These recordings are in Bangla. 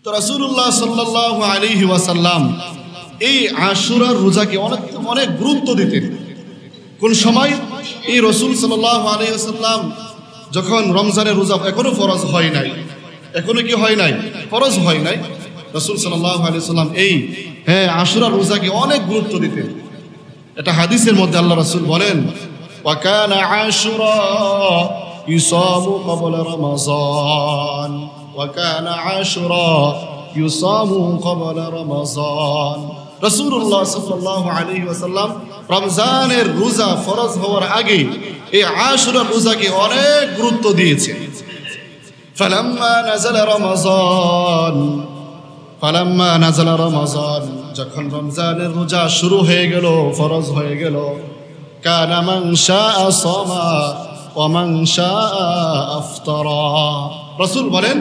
তো রাসূলুল্লাহ সাল্লাল্লাহু আলাইহি ওয়াসাল্লাম এই আশুরার রোজাকে অনেক গুরুত্ব দিতেন। কোন সময় এই রাসূল সাল্লাল্লাহু আলাইহি ওয়াসাল্লাম যখন রমজানের রোজা এখনো ফরজ হয় নাই, এখনো কি হয় নাই, ফরজ হয় নাই, রাসূল সাল্লাল্লাহু আলাইহি ওয়াসাল্লাম এই আশুরার রোজাকে অনেক গুরুত্ব দিতেন। এটা হাদিসের মধ্যে আল্লাহ রাসূল বলেন, ওয়া কানা আশুরা ইউসামু ক্বাবলা রমাযান, ওয়া কানা আশুরা ইউসামু ক্বাবলা রমাযান। রাসূলুল্লাহ সাল্লাল্লাহু আলাইহি ওয়াসাল্লাম রমজানের রোজা ফরজ হওয়ার আগে এই আশুরার রোজাকে অনেক গুরুত্ব দিয়েছেন। ফালাম্মা নাযালা রমাযান, যখন রমজানের রোজা শুরু হয়ে গেল, ফরজ হয়ে গেল, কানা মান শাআ সামা ওয়া মান শাআ আফতারা। রাসূল বলেন,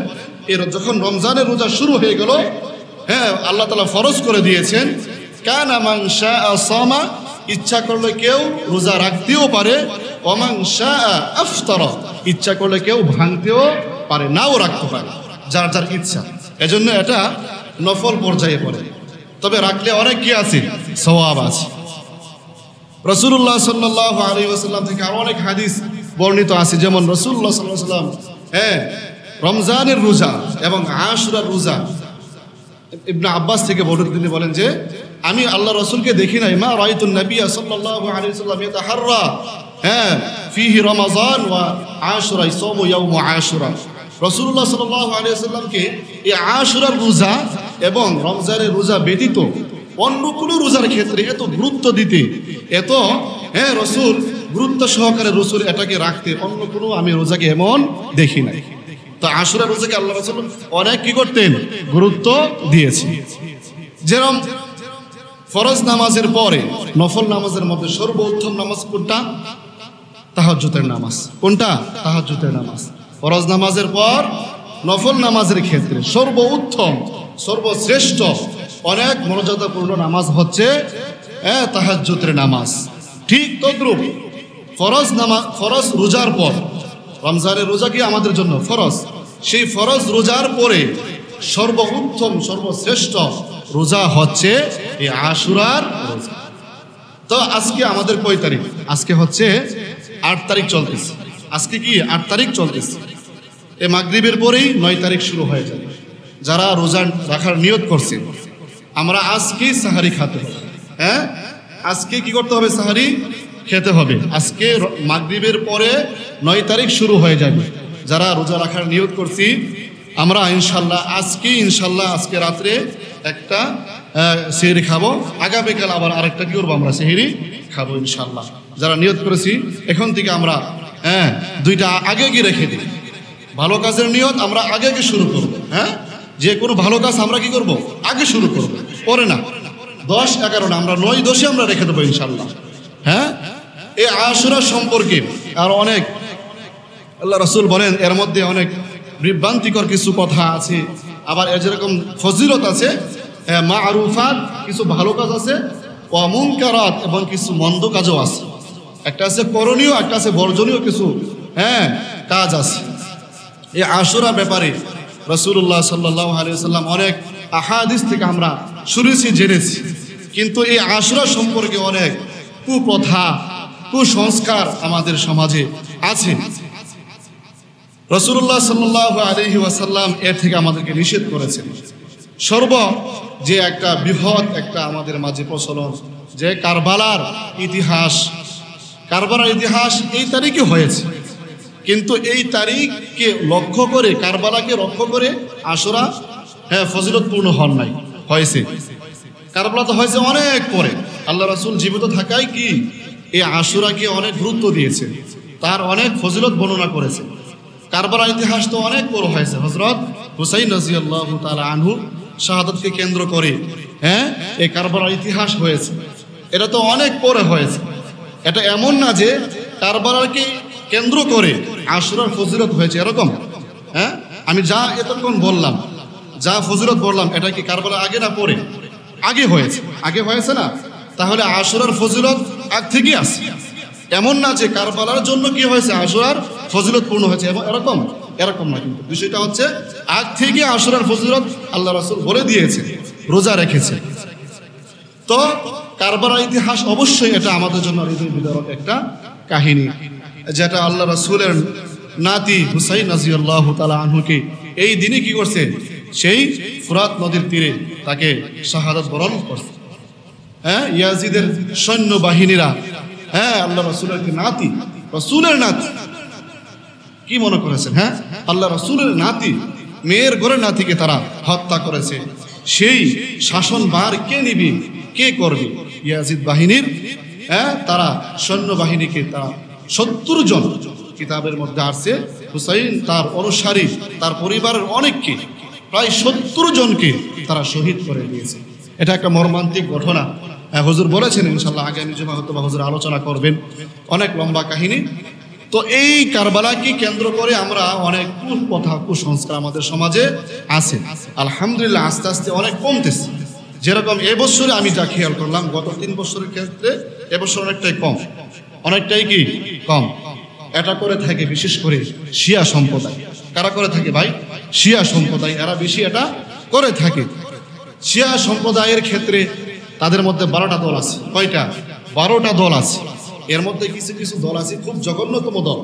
এর যখন রমজানের রোজা শুরু হয়ে গেল, আল্লাহ তাআলা ফরজ করে দিয়েছেন, কানা মান শাআ সামা, ইচ্ছা করলে কেউ রোজা রাখতেও পারে, ওয়া মান শাআ আফতারা, ইচ্ছা করলে কেউ ভাঙতেও পারে, নাও রাখতে পারে, যার যার ইচ্ছা। এজন্য এটা নফল পর্যায়ে পড়ে, তবে রাখলে অনেক কি আছে, সওয়াব আছে। রাসূলুল্লাহ সাল্লাল্লাহু আলাইহি ওয়াসাল্লাম থেকে আরো অনেক হাদিস বর্ণিত আছে, যেমন রাসূলুল্লাহ সাল্লাল্লাহু আলাইহি ওয়াসাল্লাম রমজানের রোজা এবং আশুরার রোজা, ইবনে আব্বাস থেকে বর্ণিত, তিনি বলেন যে আমি আল্লাহ রাসূলকে দেখি নাই, মা রাআইতুন নবিয়্য সাল্লাল্লাহু আলাইহি ওয়াসাল্লাম ইয়াতাহাররা ফীহি রমাযান ওয়া আশুরা ইয়াসুমু ইয়াওম আশুরা। রাসূলুল্লাহ সাল্লাল্লাহু আলাইহি ওয়াসাল্লামকে এই আশুরার রোজা এবং রমজানের রোজা ব্যতীত অন্য কোনো রোজার ক্ষেত্রে এত গুরুত্ব দিতে, এত রাসূল গুরুত্ব সহকারে রাসূল এটাকে রাখতে, অন্য কোনো আমি রোজাকে এমন দেখি নাই। তো আশুরা রোজাকে আল্লাহ রাসূল অনেক কি করতেন, গুরুত্ব দিয়েছে। যেরকম ফরজ নামাজের পরে নফল নামাজের মধ্যে সর্বোত্তম নামাজ কোনটা? তাহাজ্জুদের নামাজ। কোনটা? তাহাজ্জুদের নামাজ। ফরজ নামাজের পর নফল নামাজের ক্ষেত্রে সর্বোত্তম, সর্বশ্রেষ্ঠ, অনেক মর্যাদাপূর্ণ নামাজ হচ্ছে তাহাজ্জুদের নামাজ। ঠিক তদ্রূপ ফরজ রোজার পর, রমজানের রোজা কি আমাদের জন্য ফরজ, সেই ফরজ রোজার পরে সর্বোত্তম, সর্বশ্রেষ্ঠ রোজা হচ্ছে এই আশুরার রোজা। তো আজকে আমাদের কয় তারিখ? আজকে হচ্ছে 8 তারিখ চলতেছে। আজকে কি 8 তারিখ চলতেছে। এই মাগরিবের পরেই 9 তারিখ শুরু হয়ে যাবে। যারা রোজা রাখার নিয়ত করছে, আমরা আজকে সাহারি খেতে হবে। আজকে কি করতে হবে? সাহারি খেতে হবে। আজকে মাগরিবের পরে 9 তারিখ শুরু হয়ে যাবে। যারা রোজা রাখার নিয়ত করছি আমরা ইনশাল্লাহ আজকে রাত্রে একটা সেহরি খাবো, আগামীকাল আবার আরেকটা কি করবো, আমরা সেহরি খাবো ইনশাল্লাহ। যারা নিয়ত করেছি এখন থেকে আমরা দুইটা আগে গিয়ে রেখে দিই। ভালো কাজের নিয়ত আমরা আগে শুরু করবো। যে কোনো ভালো কাজ আমরা কি করব, আগে শুরু করবো, পরে না। 10, 11 না, আমরা 9, 10 আমরা রেখে দেবো ইনশাল্লাহ। এই আশুরা সম্পর্কে আর অনেক আল্লাহ রাসূল বলেন, এর মধ্যে অনেক বিভ্রান্তিকর কিছু কথা আছে, আবার এর যেরকম ফজিলত আছে, মা'রুফাত কিছু ভালো কাজ আছে, ওয়া মুনকারাত এবং কিছু মন্দ কাজও আছে। একটা আছে করণীয়, একটা আছে বর্জনীয় কিছু কাজ আছে। এই আশুরা ব্যাপারে রাসূলুল্লাহ সাল্লাল্লাহু আলাইহি ওয়াসাল্লাম অনেক আহাদিস থেকে আমরা শুনেছি, জেনেছি, কিন্তু এই আশুরা সম্পর্কে অনেক কুপ্রথা, কুসংস্কার আমাদের সমাজে আছে। রাসূলুল্লাহ সাল্লাল্লাহু আলাইহি ওয়াসাল্লাম এর থেকে আমাদেরকে নিষেধ করেছেন। যে একটা বৃহৎ একটা আমাদের মাঝে প্রচলন, যে কারবালার ইতিহাস এই তারিখে হয়েছে, কিন্তু এই তারিখকে লক্ষ্য করে, কারবালাকে লক্ষ্য করে আশুরা ফজিলতপূর্ণ হন নাই, হয়েছে। কারবালা তো হয়েছে অনেক পরে। আল্লাহ রাসূল জীবিত থাকায় কি এই আশুরাকে অনেক গুরুত্ব দিয়েছে, তার অনেক ফজিলত বর্ণনা করেছে। কারবালার ইতিহাস তো অনেক বড় হয়েছে। হযরত হুসাইন রাদিয়াল্লাহু তাআলা আনহু শাহাদাতকে কেন্দ্র করে এই কারবালার ইতিহাস হয়েছে। এটা তো অনেক পরে হয়েছে। এটা এমন না যে কারবালাকে কেন্দ্র করে আশুরার ফজিলত হয়েছে এরকম। আমি যা এতক্ষণ বললাম, যা ফজিলত বললাম, এটা কি কারবালা আগে না পরে? আগে হয়েছে না? তাহলে আশুরার ফজিলত আগ থেকে আছে। এমন না যে কারবালার জন্য কি হয়েছে, আশুরার ফজিলত পূর্ণ হয়েছে এরকম। এরকম না, কিন্তু বিষয়টা হচ্ছে আগ থেকে আশুরার ফজিলত আল্লাহ রাসূল বলে দিয়েছে, রোজা রেখেছে। তো কারবালার ইতিহাস অবশ্যই এটা আমাদের জন্য হৃদয় বিদারক একটা কাহিনী, যেটা আল্লাহ রাসূলের নাতি হুসাইন রাদিয়াল্লাহু তাআলা আনহুকে এই দিনে কি করছে, সেই ফুরাত নদীর তীরে তাকে শাহাদাত বরণ করছে। হ্যাঁ, ইয়াজিদের সৈন্য বাহিনীরা, হ্যাঁ, আল্লাহ রাসূলের নাতি, রাসূলের নাতি কি মনে করেছেন? হ্যাঁ, আল্লাহ রাসূলের নাতি, মেয়ের ঘরের নাতিকে তারা হত্যা করেছে। সেই শাসন ভার কে নিবে, কে করবে? ইয়াজিদ বাহিনীর, হ্যাঁ, তারা সৈন্য বাহিনীকে তারা 70 জন, কিতাবের মধ্যে আসছে হুসাইন তার অনুসারী তার পরিবারের অনেককে, প্রায় 70 জনকে তারা শহীদ করে দিয়েছে। এটা একটা মর্মান্তিক ঘটনা। হুজুর বলেছেন ইনশাআল্লাহ আগামী জুমা হয়তো হুজুর আলোচনা করবেন, অনেক লম্বা কাহিনী। তো এই কারবালাকে কেন্দ্র করে আমরা অনেক কুপ্রথা, কুসংস্কার আমাদের সমাজে আছে। আলহামদুলিল্লাহ আস্তে আস্তে অনেক কমতেছে। যেরকম এবছরে আমি যা খেয়াল করলাম, গত 3 বছরের ক্ষেত্রে এবছর অনেকটাই কম, অনেকটাই কি কম। এটা করে থাকে বিশেষ করে শিয়া সম্প্রদায়। কারা করে থাকে ভাই? শিয়া সম্প্রদায়, এরা বেশি এটা করে থাকে। শিয়া সম্প্রদায়ের ক্ষেত্রে তাদের মধ্যে 12টা দল আছে। কয়টা? 12টা দল আছে। এর মধ্যে কিছু কিছু দল আছে খুব জঘন্যতম দল,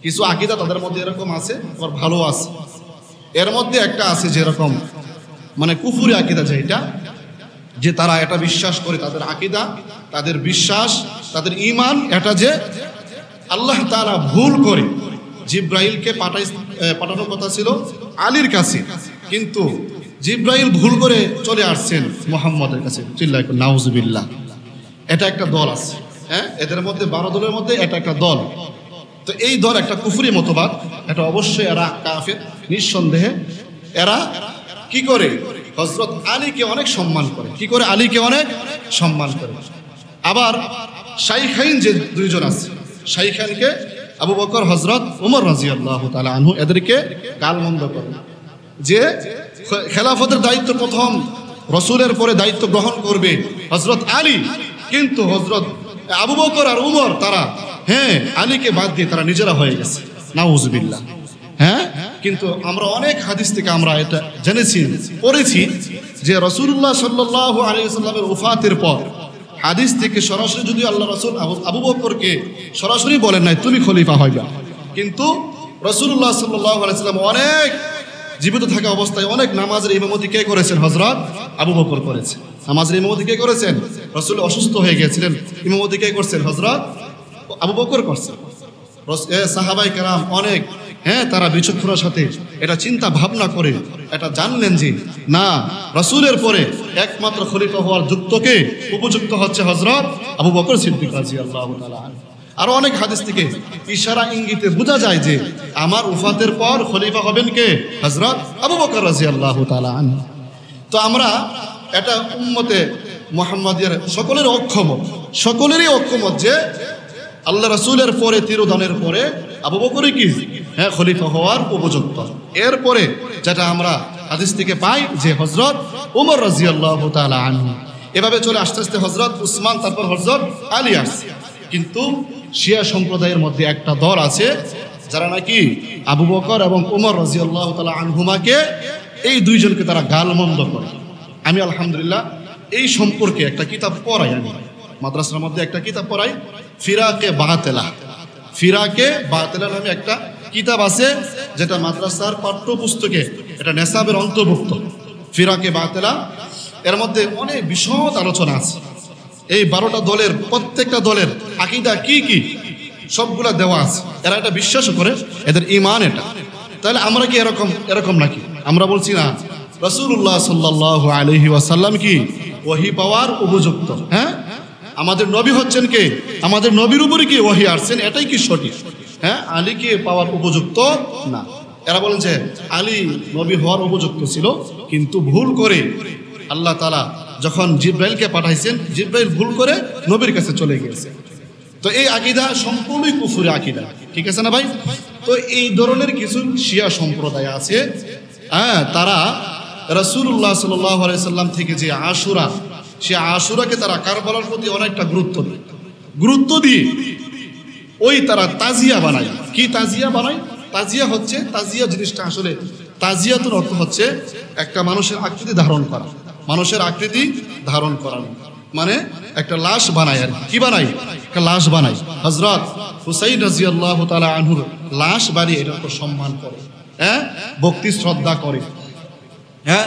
কিছু আকীদা তাদের মধ্যে এরকম আছে, আবার ভালো আছে। এর মধ্যে একটা আছে যেরকম মানে কুফরি আকীদা, যেটা যে তারা এটা বিশ্বাস করে, তাদের আকীদা, তাদের বিশ্বাস, তাদের ঈমান এটা যে আল্লাহ তাআলা ভুল করে জিব্রাইলকে পাঠানোর কথা ছিল আলীর কাছে, কিন্তু জিব্রাইল ভুল করে চলে আসছেন মুহাম্মদের কাছে। চিল্লায় নাউজুবিল্লাহ। এটা একটা দল আছে। হ্যাঁ, এদের মধ্যে 12 দলের মধ্যে এটা একটা দল। তো এই দল একটা কুফরি মতবাদ, এটা অবশ্যই এরা কাফের নিঃসন্দেহে। এরা কি করে? হযরত আলীকে অনেক সম্মান করে। কি করে? আলীকে অনেক সম্মান করে। আবার শাইখাইন যে 2 জন আছে, শাইখাইনকে আবু বকর, হযরত ওমর রাদিয়াল্লাহু তাআলা আনহু, এদেরকে গালমন্দ করে যে খেলাফতের দায়িত্ব প্রথম রাসূলের পরে দায়িত্ব গ্রহণ করবে হযরত আলী, কিন্তু হযরত আবু বকর আর উমর তারা, হ্যাঁ, আলীকে বাদ দিয়ে তারা নিজেরা হয়ে গেছে। নাউজুবিল্লাহ। হ্যাঁ, কিন্তু আমরা অনেক হাদিস থেকে আমরা এটা জেনেছি, পড়েছি যে রাসূলুল্লাহ সাল্লাল্লাহু আলাইহি ওয়াসাল্লামের ওফাতের পর হাদিস থেকে সরাসরি যদি আল্লাহ রাসূল আবু বকরকে সরাসরি বলেন নাই তুমি খলিফা হইবা, কিন্তু রাসূলুল্লাহ সাল্লাল্লাহু আলাইহি ওয়াসাল্লাম অনেক জীবিত থাকা অবস্থায় অনেক নামাজের ইমামতি কে করেছেন? হযরত আবু বকর করেছেন। নামাজের ইমামতি কে করেছেন? রাসূল অসুস্থ হয়ে গিয়েছিলেন, ইমামতি কে করছেন? হযরত আবু বকর করছেন। সাহাবায়ে কেরাম অনেক, হ্যাঁ, তারা বিচক্ষণতার সাথে এটা চিন্তা ভাবনা করে এটা জানলেন যে না, রাসূলের পরে একমাত্র খলিফা হওয়ার যুক্তকে উপযুক্ত হচ্ছে হযরত আবু বকর সিদ্দিক রাদিয়াল্লাহু তাআলা আনহু। আরো অনেক হাদিস থেকে ইশারা ইঙ্গিতে বোঝা যায় যে আমার ওফাতের পর খলিফা হবেন কে? হযরত আবু বকর রাদিয়াল্লাহু তাআলা আনহু। তো আমরা এটা উম্মতে মুহাম্মাদিয়ার সকলেরই অক্ষমত যে আল্লাহ রাসূলের পরে তিরোধানের পরে আবু বকরই কি, হ্যাঁ, খলিফা হওয়ার উপযুক্ত। এরপরে যেটা আমরা হাদিস থেকে পাই যে হযরত ওমর রাদিয়াল্লাহু তাআলা আনহু, এভাবে চলে আস্তে আস্তে হযরত উসমান, তারপর হযরত আলী আসছে। কিন্তু শিয়া সম্প্রদায়ের মধ্যে একটা দল আছে যারা নাকি আবু বকর এবং ওমর রাদিয়াল্লাহু তাআলা আনহুমাকে, এই 2 জনকে তারা গালমন্দ করে। আমি আলহামদুলিল্লাহ এই সম্পর্কে একটা কিতাব পড়াই, আমি মাদ্রাসার মধ্যে একটা কিতাব পড়াই, ফিরাকে বাতিলা নামে একটা কিতাব আছে, যেটা মাদ্রাসার পাঠ্যপুস্তকে এটা নেসাবের অন্তর্ভুক্ত। ফিরাকে বাতিলা, এর মধ্যে অনেক বিশদ আলোচনা আছে। এই 12টা দলের প্রত্যেকটা দলের আকীদা কি কি সবগুলা দেওয়া আছে। এরা এটা বিশ্বাস করে, এদের ঈমান এটা। তাহলে আমরা কি এরকম নাকি? আমরা বলছি না রাসূলুল্লাহ সাল্লাল্লাহু আলাইহি ওয়াসাল্লাম কি ওহী পাওয়ার উপযুক্ত? হ্যাঁ, আমাদের নবী হচ্ছেন কে? আমাদের নবীর উপরে কি ওহী আসছেন, এটাই কি সঠিক? হ্যাঁ, আলীকে পাওয়ার উপযুক্ত না। এরা বলেন যে আলী নবী হওয়ার উপযুক্ত ছিল, কিন্তু ভুল করে আল্লাহ তাআলা যখন জিব্রাইলকে পাঠাইছেন, জিব্রাইল ভুল করে নবীর কাছে চলে গিয়েছে। তো এই আকীদা সম্পূর্ণই কুফরি আকীদা, ঠিক আছে না ভাই? তো এই ধরনের কিছু শিয়া সম্প্রদায় আছে, হ্যাঁ, তারা রাসূলুল্লাহ সাল্লাল্লাহু আলাইহি ওয়াসাল্লাম থেকে যে আশুরা, সে আশুরাকে তারা কারবালার প্রতি অনেকটা গুরুত্ব দিয়ে ওই তারা তাজিয়া বানায়। কি তাজিয়া বানায়? তাজিয়া হচ্ছে, তাজিয়া জিনিসটা আসলে তাজিয়াতুর অর্থ হচ্ছে একটা মানুষের আকৃতি ধারণ করা, মানুষের আকৃতি ধারণ করানো, মানে একটা লাশ বানায়। আর কি বানাই? একটা লাশ বানাই। হযরত হুসাইন রাদিয়াল্লাহু তাআলা আনহুর লাশ বানিয়ে এটার উপর সম্মান করে, হ্যাঁ, ভক্তি শ্রদ্ধা করে, হ্যাঁ,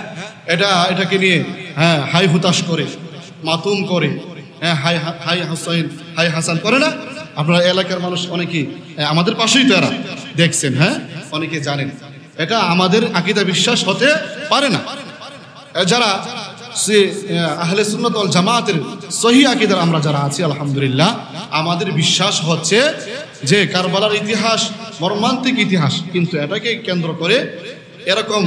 এটাকে নিয়ে হ্যাঁ হাই হুতাশ করে, মাতুম করে, হ্যাঁ হাই হাই হুসাইন হাই হাসান করে না? আপনার এলাকার মানুষ অনেকেই, আমাদের পাশেই তো এরা দেখছেন, হ্যাঁ, অনেকে জানেন। এটা আমাদের আকীদা বিশ্বাস হতে পারে না। যারা আহলে সুন্নাত ওয়াল জামাতের সহি আকীদার আমরা যারা আছি আলহামদুলিল্লাহ, আমাদের বিশ্বাস হচ্ছে যে কারবালার ইতিহাস মর্মান্তিক ইতিহাস, কিন্তু এটাকে কেন্দ্র করে এরকম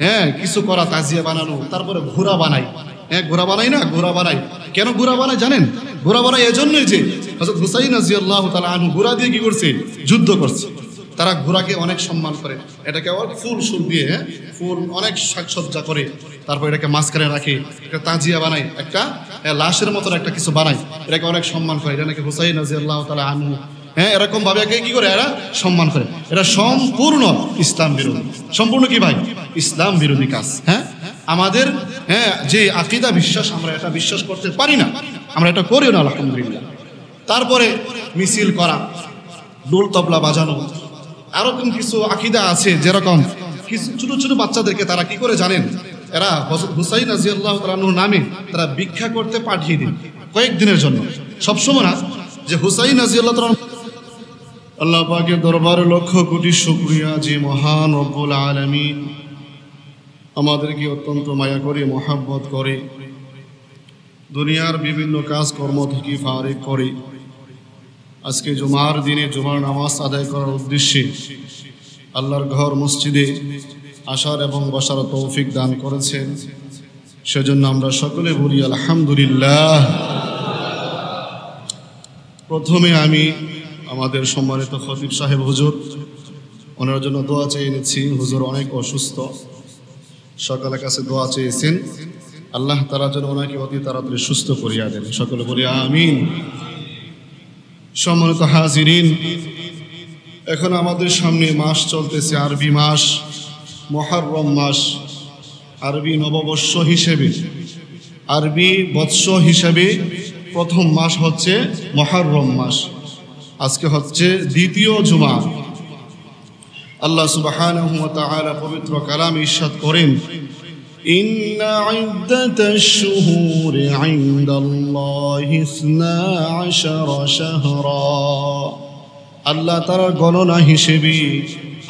হ্যাঁ কিছু করা, তাজিয়া বানানো, তারপরে ঘোড়া বানাই, হ্যাঁ ঘোড়া বানাই না, ঘোড়া বানাই। কেন ঘোড়া বানাই জানেন? ঘোড়া বানাই এজন্যই যে হযরত হুসাইন রাদিয়াল্লাহু তাআলা আনহু ঘোড়া দিয়ে কি করছে? যুদ্ধ করছে। তারা ঘোড়াকে অনেক সম্মান করে, এটাকে ফুল দিয়ে, হ্যাঁ ফুল অনেক সাজসজ্জা করে, তারপর এটাকে মাঝখানে রাখে, একটা তাজিয়া বানায়, একটা লাশের মতো একটা কিছু বানায়, এটাকে অনেক সম্মান করে। এটা নাকি হুসাইন রাদিয়াল্লাহু তাআলা আনহু, হ্যাঁ এরকম ভাবে একে কি করে এরা সম্মান করে। এটা সম্পূর্ণ ইসলাম বিরোধী, সম্পূর্ণ কি ভাই? ইসলাম বিরোধী কাজ। হ্যাঁ আমাদের হ্যাঁ যে আকীদা বিশ্বাস, আমরা এটা বিশ্বাস করতে পারি না, আমরা এটা করিও না আলহামদুলিল্লাহ। তারপরে মিছিল করা, ঢোল তবলা বাজানো, আরো কিছু আকীদা আছে, যেরকম কিছু ছোট ছোট বাচ্চাদেরকে তারা কি করে জানেন? এরা হযরত হুসাইন রাদিয়াল্লাহু তাআলা আনহুর নামে তারা ভিক্ষা করতে পাঠিয়ে দেন কয়েকদিনের জন্য, সবসময় না যে হুসাইন রাদিয়াল্লাহু তাআলা। আল্লাহ পাকের দরবারে লক্ষ কোটি শুকরিয়া যে মহান রব্বুল আলামিন আমাদেরকে অত্যন্ত মায়া করে, মহাব্বত করে, দুনিয়ার বিভিন্ন কাজ কর্ম থেকে ফারিগ করে আজকে জুমার দিনে জুমার নামাজ আদায় করার উদ্দেশ্যে আল্লাহর ঘর মসজিদে আসার এবং বসার তৌফিক দান করেছেন। সেজন্য আমরা সকলে বলি আলহামদুলিল্লাহ। প্রথমে আমি আমাদের সম্মানিত খতিব সাহেব হুজুর, ওনার জন্য দোয়া চেয়ে নিচ্ছি। হুজুর অনেক অসুস্থ, সকালের কাছে দোয়া চেয়েছেন, আল্লাহ তাআলা যেন ওনাকে অতি তাড়াতাড়ি সুস্থ করিয়া দেন। সকলে বলি আমিন। সম্মানিত হাজিরিন, এখন আমাদের সামনে মাস চলতেছে, আরবি মাস মুহররম মাস, আরবি নববর্ষ হিসেবে, আরবি বৎস হিসেবে প্রথম মাস হচ্ছে মুহররম মাস। আজকে হচ্ছে দ্বিতীয় জুমা। আল্লাহ সুবহানাহু ওয়া তাআলা পবিত্র কালামে ইরশাদ করেন, ইন্না ইদ্দাতাশ শুহুরি ইনদাল্লাহি 12 শাহরা। আল্লাহ তাআলার গণনা হিসেবে,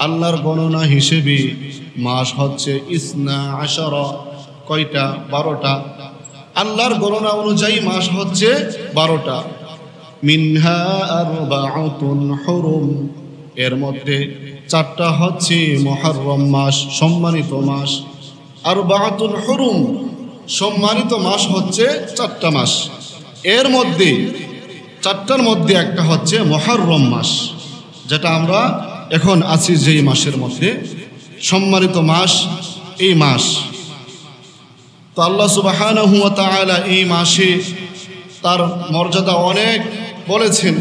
আল্লাহর গণনা হিসেবে মাস হচ্ছে 12। কয়টা? 12টা। আল্লাহর গণনা অনুযায়ী মাস হচ্ছে 12টা। মিনহা আরবাআতুন হুরুম, এর মধ্যে 4টা হচ্ছে মুহররম মাস, সম্মানিত মাস। আরবাআতুন হুরুম, সম্মানিত মাস হচ্ছে 4টা মাস, এর মধ্যে 4টার মধ্যে একটা হচ্ছে মুহররম মাস, যেটা আমরা এখন আছি যেই মাসের মধ্যে, সম্মানিত মাস এই মাস। তো আল্লাহ সুবহানাহু ওয়া তাআলা এই মাসে তার মর্যাদা অনেক বলেছেন।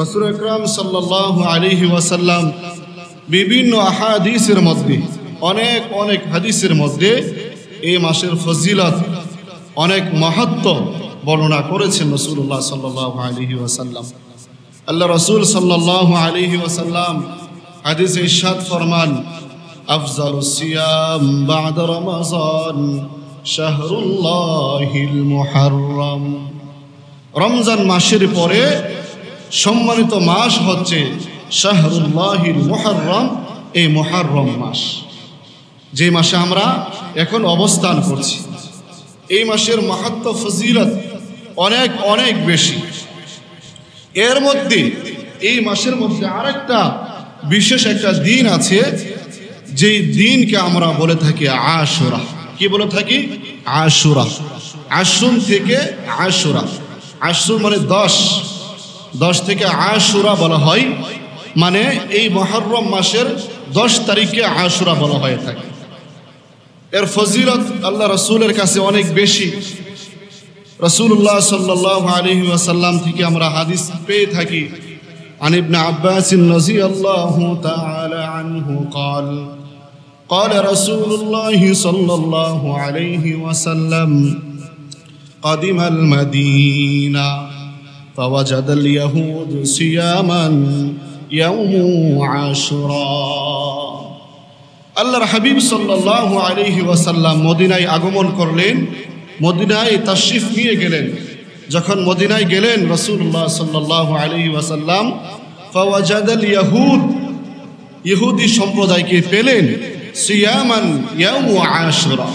রাসূল আকরাম সাল্লাল্লাহু আলাইহি ওয়াসাল্লাম বিভিন্ন আহাদিসের মধ্যে, অনেক অনেক হাদিসের মধ্যে এই মাসের ফজিলত, অনেক মাহাত্ম্য বর্ণনা করেছেন রাসূলুল্লাহ সাল্লাল্লাহু আলাইহি ওয়াসাল্লাম। আল্লাহ রাসূল সাল্লাল্লাহু আলাইহি ওয়াসাল্লাম হাদিসে ইরশাদ ফরমান, আফজালুস সিয়াম বা'দা রমাযান শাহরুল্লাহিল মুহররম। রমজান মাসের পরে সম্মানিত মাস হচ্ছে শাহরুল্লাহিল মুহররম, এই মুহররম মাস, যে মাসে আমরা এখন অবস্থান করছি। এই মাসের মাহাত্ম্য ফজিলত অনেক অনেক বেশি। এর মধ্যে এই মাসের মধ্যে আরেকটা বিশেষ একটা দিন আছে, যেই দিনকে আমরা বলে থাকি আশুরা। কি বলে থাকি? আশুরা। আশুন থেকে আশুরা, আশুর মানে 10 থেকে আশুরা বলা হয়, মানে এই মুহররম মাসের 10 তারিখে আশুরা বলা হয়ে থাকে। এর ফজিলত আল্লাহ রাসূলের কাছে অনেক বেশি। রাসূলুল্লাহ সাল্লাল্লাহু আলাইহি ওয়াসাল্লাম থেকে আমরা হাদিস পেয়ে থাকি, عن ابن عباس رضي الله تعالى عنه قال قال رسول الله صلى الله عليه وسلم قدم المدينة فوجد اليهود صياما يوم عاشوراء আল্লাহর হাবিব সাল্লাল্লাহু আলাইহি ওয়াসাল্লাম মদিনায় আগমন করলেন, মদিনায় তাশরিফ নিয়ে গেলেন। যখন মদিনায় গেলেন রাসূলুল্লাহ সাল্লাল্লাহু আলাইহি ওয়াসাল্লাম ফাওয়াজাদাল ইয়াহুদ, ইহুদি সম্প্রদায়কে পেলেন সিয়ামান ইয়াউম আশুরা,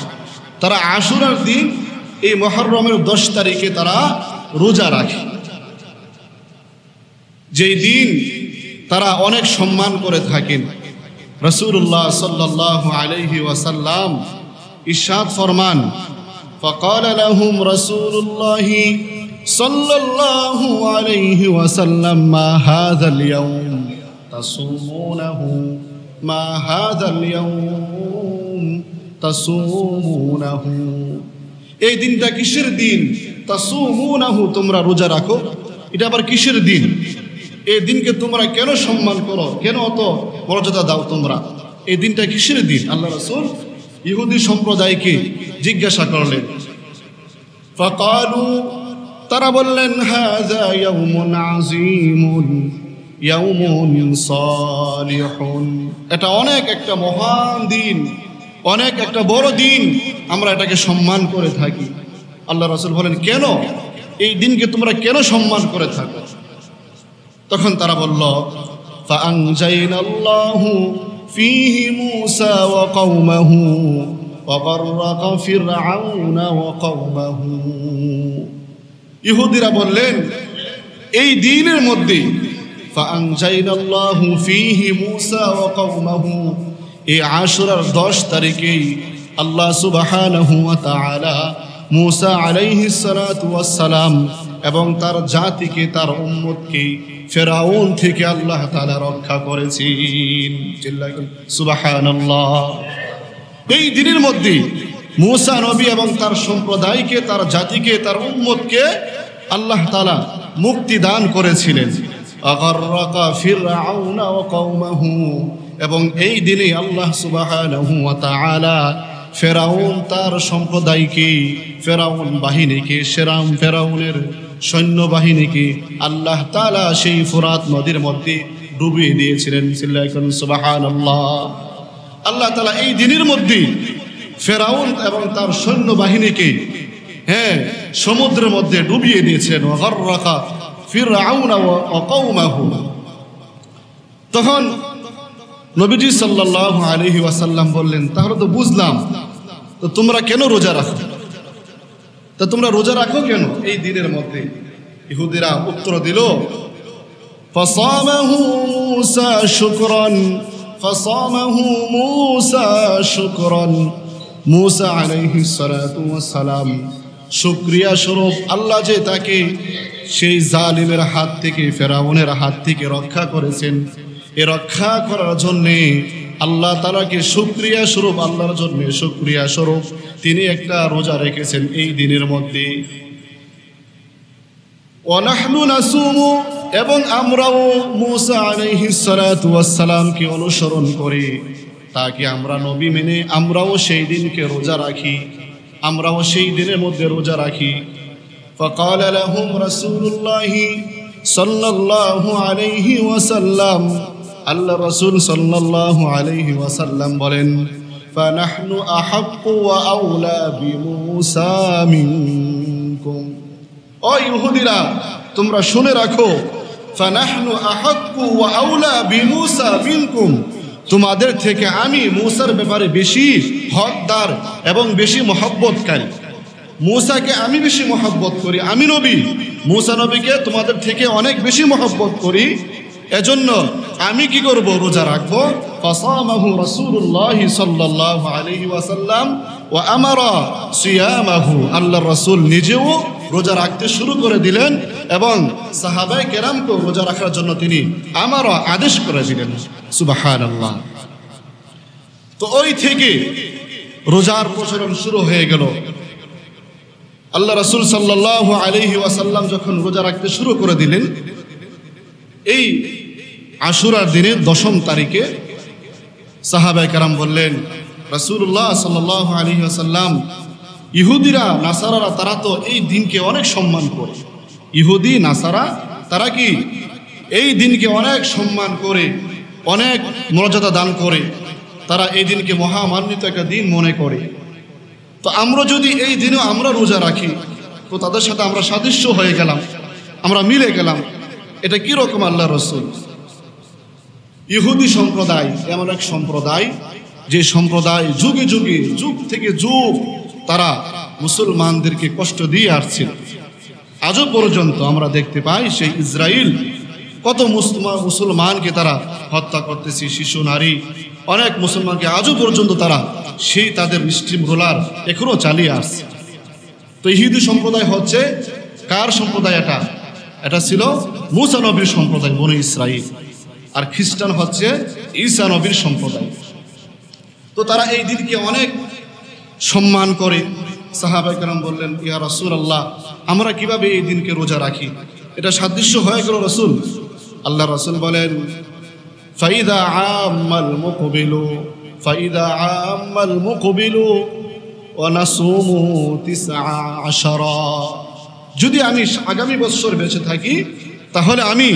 তারা আশুরার দিন এই মুহররমের 10 তারিখে তারা রোজা রাখে, যেই দিন তারা অনেক সম্মান করে থাকেন। রাসূলুল্লাহ সাল্লাল্লাহু আলাইহি ওয়াসাল্লাম ইরশাদ ফরমান فقال لهم رسول الله صلى الله عليه وسلم ما هذا اليوم تصومونه ما هذا اليوم تصومونه, এই দিনটা কিসের দিন? তাসুমুনাহু, তোমরা রোজা রাখো, এটা আবার কিসের দিন? এই দিনকে তোমরা কেন সম্মান করো, কেন অত মর্যাদা দাও তোমরা? এই দিনটা কিসের দিন? আল্লাহ রাসূল ইহুদি সম্প্রদায়কে জিজ্ঞাসা করলেন। ফাকালু, তারা বললেন হাযা ইয়াউমুন আযীমুন ইয়াউমুন সালিহুন, এটা অনেক একটা মহান দিন, অনেক একটা বড় দিন, আমরা এটাকে সম্মান করে থাকি। আল্লাহ রাসূল বলেন কেন এই দিনকে তোমরা কেন সম্মান করে থাকো? তখন তারা বলল ফাআনজাইনাল্লাহু ফীহি মূসা ওয়া কওমাহু ওয়া গাররাকা ফিরআউনা ওয়া কওমাহু। ইহুদিরা বললেন এই দিনের মধ্যে ফাআনজাইনাল্লাহু ফীহি মূসা ওয়া কওমাহু, এই আশুরার 10 তারিখেই আল্লাহ সুবহানাহু ওয়া তাআলা মূসা আলাইহিস সালাতু ওয়াস সালাম এবং তার জাতিকে, তার উম্মতকে ফেরাউন থেকে আল্লাহ তাআলা রক্ষা করেছেন। সুবহানাল্লাহ। এই দিনের মধ্যে মূসা নবী এবং তার সম্প্রদায়কে, তার জাতিকে, তার উম্মতকে আল্লাহ তাআলা মুক্তি দান করেছিলেন। আগাররাকা ফিরআউনা ওয়া কওমাহু, এবং এই দিনে আল্লাহ সুবহানাহু ওয়া তাআলা ফেরাউন তার সম্প্রদায়কে, ফেরাউন বাহিনীকে, ফেরাউনের সৈন্যবাহিনীকে আল্লাহ তাআলা সেই ফুরাত নদীর মধ্যে ডুবিয়ে দিয়েছিলেন। সুবহানাল্লাহ। আল্লাহ তাআলা এই দিনের মধ্যে ফেরাউন এবং তার সৈন্যবাহিনীকে সমুদ্রের মধ্যে ডুবিয়ে দিয়েছিলেন। ওয়াগাররাকা ফিরআউনা ওয়া কওমাহু। তখন নবীজি সাল্লাল্লাহু আলাইহি ওয়াসাল্লাম বললেন তাহলে তো বুঝলাম, তো তোমরা কেন রোজা রাখো? তা তোমরা রোজা রাখো কেন এই দিনের মধ্যে? ইহুদিরা উত্তর দিল ফাসামাহু মূসা শুকরান, ফাসামাহু মূসা শুকরান, মূসা আলাইহিস সালাতু ওয়াস সালাম শুকরিয়া স্বরূপ আল্লাহ যে তাকে সেই জালিমের হাত থেকে, ফেরাউনের হাত থেকে রক্ষা করেছেন, এ রক্ষা করার জন্যে আল্লাহ তাআলাকে শুকরিয়া স্বরূপ, আল্লাহর জন্য শুকরিয়া স্বরূপ তিনি একটা রোজা রেখেছেন এই দিনের মধ্যে। ওয়া নাহনু নাসুমু, এবং আমরাও মূসা আলাইহিস সালাতু ওয়াস সালামকে অনুসরণ করি, তাকে আমরা নবী মেনে আমরাও সেই দিনকে রোজা রাখি, আমরাও সেই দিনের মধ্যে রোজা রাখি। ফাকাল লাহুম রাসূলুল্লাহি সাল্লাল্লাহু আলাইহি ওয়াসাল্লাম, আল্লাহ রাসূল সাল্লাল্লাহু আলাইহি ওয়াসাল্লাম বলেন ফানাহনু আহাক্কু ওয়া আওলা বিমূসা মিনকুম, ও ইহুদিরা তোমরা শুনে রাখো, ফানাহনু আহাক্কু ওয়া আওলা বিমূসা মিনকুম, তোমাদের থেকে আমি মূসার ব্যাপারে বেশি হকদার এবং বেশি মহব্বতকারী। মূসাকে আমি বেশি মহব্বত করি, আমি নবী মূসা নবীকে তোমাদের থেকে অনেক বেশি মহব্বত করি, এজন্য আমি কি করব? রোজা রাখবো। ফাসামাহু রাসূলুল্লাহি সাল্লাল্লাহু আলাইহি ওয়াসাল্লাম ওয়া আমারা সিয়ামাহু, আল্লাহর রাসূল নিজেও রোজা রাখতে শুরু করে দিলেন এবং সাহাবায়ে কেরামকে রোজা রাখার জন্য তিনি আমারা আদেশ করে দিলেন। সুবহানাল্লাহ। তো ওই থেকে রোজার প্রচলন শুরু হয়ে গেল। আল্লাহ রাসূল সাল্লাল্লাহু আলাইহি ওয়াসাল্লাম যখন রোজা রাখতে শুরু করে দিলেন, এই আশুরার দিনে 10ম তারিখে সাহাবায়ে কেরাম বললেন, রাসূলুল্লাহ সাল্লাল্লাহু আলাইহি ওয়াসাল্লাম, ইহুদিরা নাসারারা তারা তো এই দিনকে অনেক সম্মান করে। ইহুদি নাসারা তারা কি এই দিনকে অনেক সম্মান করে, অনেক মর্যাদা দান করে, তারা এই দিনকে মহামান্বিত একটা দিন মনে করে। তো আমরা যদি এই দিনেও আমরা রোজা রাখি, তো তাদের সাথে আমরা সাদৃশ্য হয়ে গেলাম, আমরা মিলে গেলাম। এটা কি রকম আল্লাহ রসুল? ইহুদি সম্প্রদায় এমন এক সম্প্রদায়, যে সম্প্রদায় যুগে যুগে, যুগ থেকে যুগ তারা মুসলমানদেরকে কষ্ট দিয়ে আসছিল। আজও পর্যন্ত আমরা দেখতে পাই সেই ইসরায়েল কত মুসলমানকে তারা হত্যা করতেছে, শিশু নারী অনেক মুসলমানকে আজও পর্যন্ত তারা সেই তাদের স্ট্রিম রোলার এখনো চালিয়ে আসছে। তো ইহুদি সম্প্রদায় হচ্ছে কার সম্প্রদায়? এটা ছিল মুসা নবীর সম্প্রদায়, বনি ইসরাইল। আর খ্রিস্টান হচ্ছে ঈসা নবীর সম্প্রদায়। তো তারা এই দিনকে অনেক সম্মান করে। সাহাবায়ে কেরাম বললেন, ইয়া রাসূলুল্লাহ, আমরা কিভাবে এই দিনকে রোজা রাখি? এটা সাদৃশ্য হয়ে গেল রসুল। আল্লাহ রসুল বলেন, ফাইদা আম্মাল মুকবিলু ওয়া নাসুমু 19। যদি আমি আগামী বছর বেঁচে থাকি, তাহলে আমি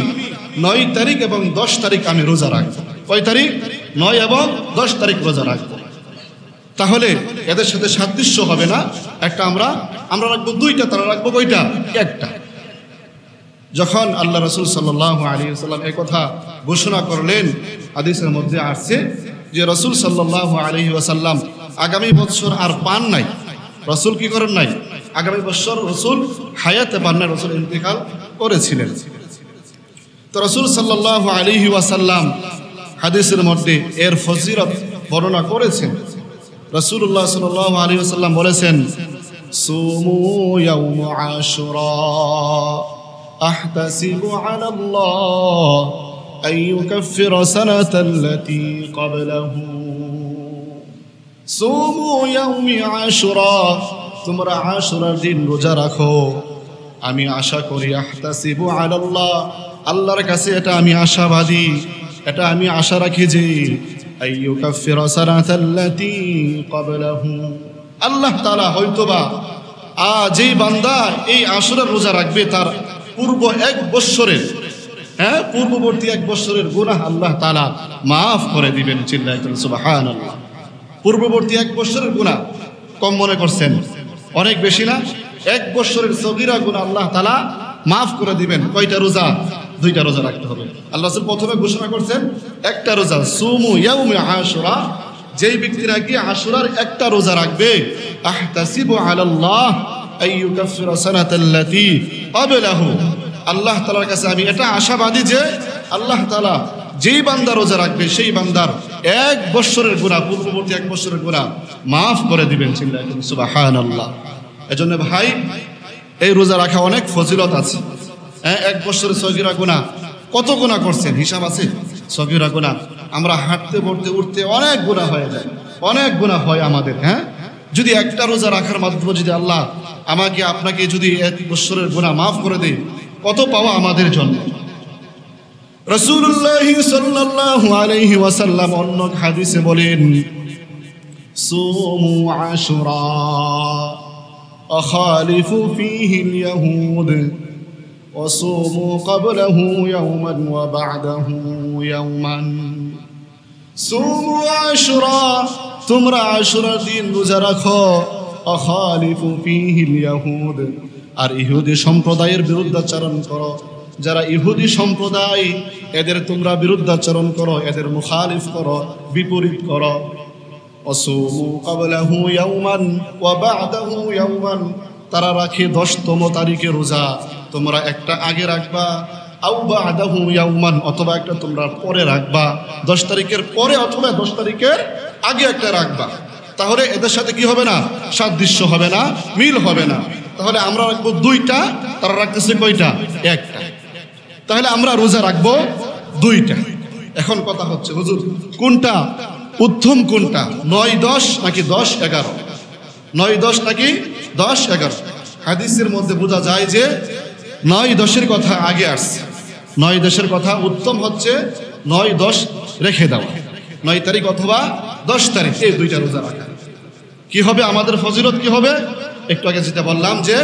9 তারিখ এবং 10 তারিখ আমি রোজা রাখবো। কয় তারিখ? 9 এবং 10 তারিখ রোজা রাখবো। তাহলে এদের সাথে সাদৃশ্য হবে না। একটা আমরা রাখবো 2টা, তারা রাখবো কয়টা? 1টা। যখন আল্লাহ রাসূল সাল্লাল্লাহু আলাইহি ওয়াসাল্লাম এই কথা ঘোষণা করলেন, হাদিসের মধ্যে আসছে যে রাসূল সাল্লাল্লাহু আলাইহি ওয়াসাল্লাম আগামী বছর আর পান নাই। রাসূল কি করেন নাই? আগামী বছর রাসূল হায়াতে পান নাই, রাসূল ইন্তেকাল করেছিলেন। তো রাসূল সাল্লাল্লাহু আলাইহি ওয়াসাল্লাম হাদিসের মধ্যে এর ফজিলত বর্ণনা করেছেন। রাসূলুল্লাহ সাল্লাল্লাহু আলাইহি ওয়াসাল্লাম বলেছেন, সুমু ইয়াউম আশুরা আহতাসিবু আলাল্লাহ আন ইউকাফিরা সানাতাল্লাতী ক্বাবলাহু। সুমু ইয়াউম আশুরা, তোমরা আশুরার দিন রোজা রাখো। আমি আশা করি, আহতাসিবু আলাল্লাহ, আল্লাহর কাছে এটা আমি আশাবাদী, এটা আমি আশা রাখি যে আইয়ুকাফিরা সানাতাল্লাতী ক্বাবলাহু, আল্লাহ তাআলা হয়তোবা যেই বান্দা এই আশুরার রোজা রাখবে তার পূর্ব 1 বছরের পূর্ববর্তী 1 বছরের গুনাহ আল্লাহ তাআলা মাফ করে দিবেন। চিল্লায় বলেন সুবহানাল্লাহ। পূর্ববর্তী 1 বছরের গুনাহ কম মনে করছেন? অনেক বেশি না? 1 বছরের সগীরা গুনাহ আল্লাহ তাআলা মাফ করে দিবেন। কয়টা রোজা? 2টা রোজা রাখতে হবে। আল্লাহ রাসূল প্রথমে ঘোষণা করছেন 1টা রোজা, সুমু ইয়াউমে আশুরা, যেই ব্যক্তিরা কি আশুরার 1টা রোজা রাখবে, আহতাসিবু আলাল্লাহ আইয়ুকাফিরা সানাতাল্লাতী ক্বাবলাহু, আল্লাহ তাআলার কাছে আমি এটা আশাবাদী যে আল্লাহ তাআলা যেই বান্দা রোজা রাখবে সেই বান্দার 1 বছরের গুনাহ, পূর্ববর্তী 1 বছরের গুনাহ মাফ করে দিবেন। চিল্লায় সুবহানাল্লাহ। এজন্য ভাই, এই রোজা রাখা অনেক ফজিলত আছে। 1 বছরের সগীরা গুনাহ কত গুনাহ করছেন হিসাব আছে? সগীরা গুনাহ আমরা হাঁটতে পড়তে উঠতে অনেক গুনাহ হয়ে যায়, অনেক গুনাহ হয় আমাদের। যদি 1টা রোজা রাখার মাধ্যমে যদি আল্লাহ আমাকে আপনাকে যদি 1 বছরের গুনাহ মাফ করে দেয়, কত পাওয়া আমাদের জন্য। রাসূলুল্লাহ সাল্লাল্লাহু আলাইহি ওয়াসাল্লাম অন্য হাদিসে বলেন, সুমু আশুরা আখালিফু ফীহি আল-ইয়াহুদ ওয়াসুমু ক্বাবলাহু ইয়াওমান ওয়া বা'দাহু ইয়াওমান। সুমু আশুরা, তোমরা আশুরার দিন রোজা রাখো। আখালিফু ফীহি আল-ইয়াহুদ, আর ইহুদি সম্প্রদায়ের বিরুদ্ধাচরণ করো। যারা ইহুদি সম্প্রদায়, এদের তোমরা বিরুদ্ধাচরণ করো, এদের মুখালিফ করো, বিপরীত করো। ওয়াসুমু ক্বাবলাহু ইয়াওমান ওয়া বা'দাহু ইয়াওমান, তারা রাখে 10তম তারিখে রোজা, তোমরা একটা আগে রাখবা। আও বা'দাহু ইয়াওমান, অথবা একটা তোমরা পরে রাখবা, 10 তারিখের পরে অথবা 10 তারিখের আগে একটা রাখবা। তাহলে এদের সাথে কি হবে না? সাদৃশ্য হবে না, মিল হবে না। তাহলে আমরা রাখবো 2টা, তারা রাখতেছে কয়টা? 1টা। তাহলে আমরা রোজা রাখবো 2টা। এখন কথা হচ্ছে, হুজুর কোনটা উত্তম, কোনটা 9-10 নাকি 10-11? 9-10 নাকি 10-11? হাদিসের মধ্যে বোঝা যায় যে 9-10-এর কথা আগে আসছে, 9 দেশের কথা উত্তম হচ্ছে 9-10 রেখে দেওয়া, 9 তারিখ অথবা 10 তারিখ, এই 2টা রোজা রাখা। কি হবে আমাদের ফজিলত কি হবে? একটু আগে যেটা বললাম যে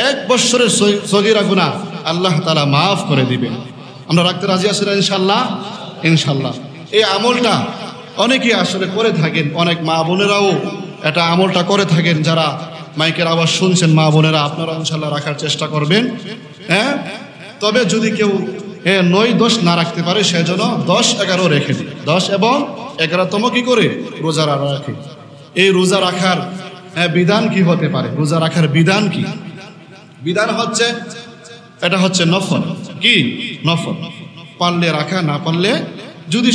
1 বছরের সগীরা গুনাহ আল্লাহ তাআলা মাফ করে দিবেন। আমরা রাখতে রাজি আছি না ইনশাআল্লাহ? ইনশাআল্লাহ। এই আমলটা অনেকেই আসলে করে থাকেন, অনেক মা বোনেরাও এটা আমলটা করে থাকেন। যারা মাইকের আওয়াজ শুনছেন মা বোনেরা, আপনারা ইনশাআল্লাহ রাখার চেষ্টা করবেন। হ্যাঁ, তবে যদি কেউ 9-10 না রাখতে পারে সেজন্য 10-11 রেখে দিই। 10 এবং 11তম কি করে রোজা রাখে। এই রোজা রাখার বিধান কি হতে পারে? রোজা রাখার বিধান কি? বিধান হচ্ছে এটা হচ্ছে নফল। কি নফল? পারলে রাখা, না পারলে যদি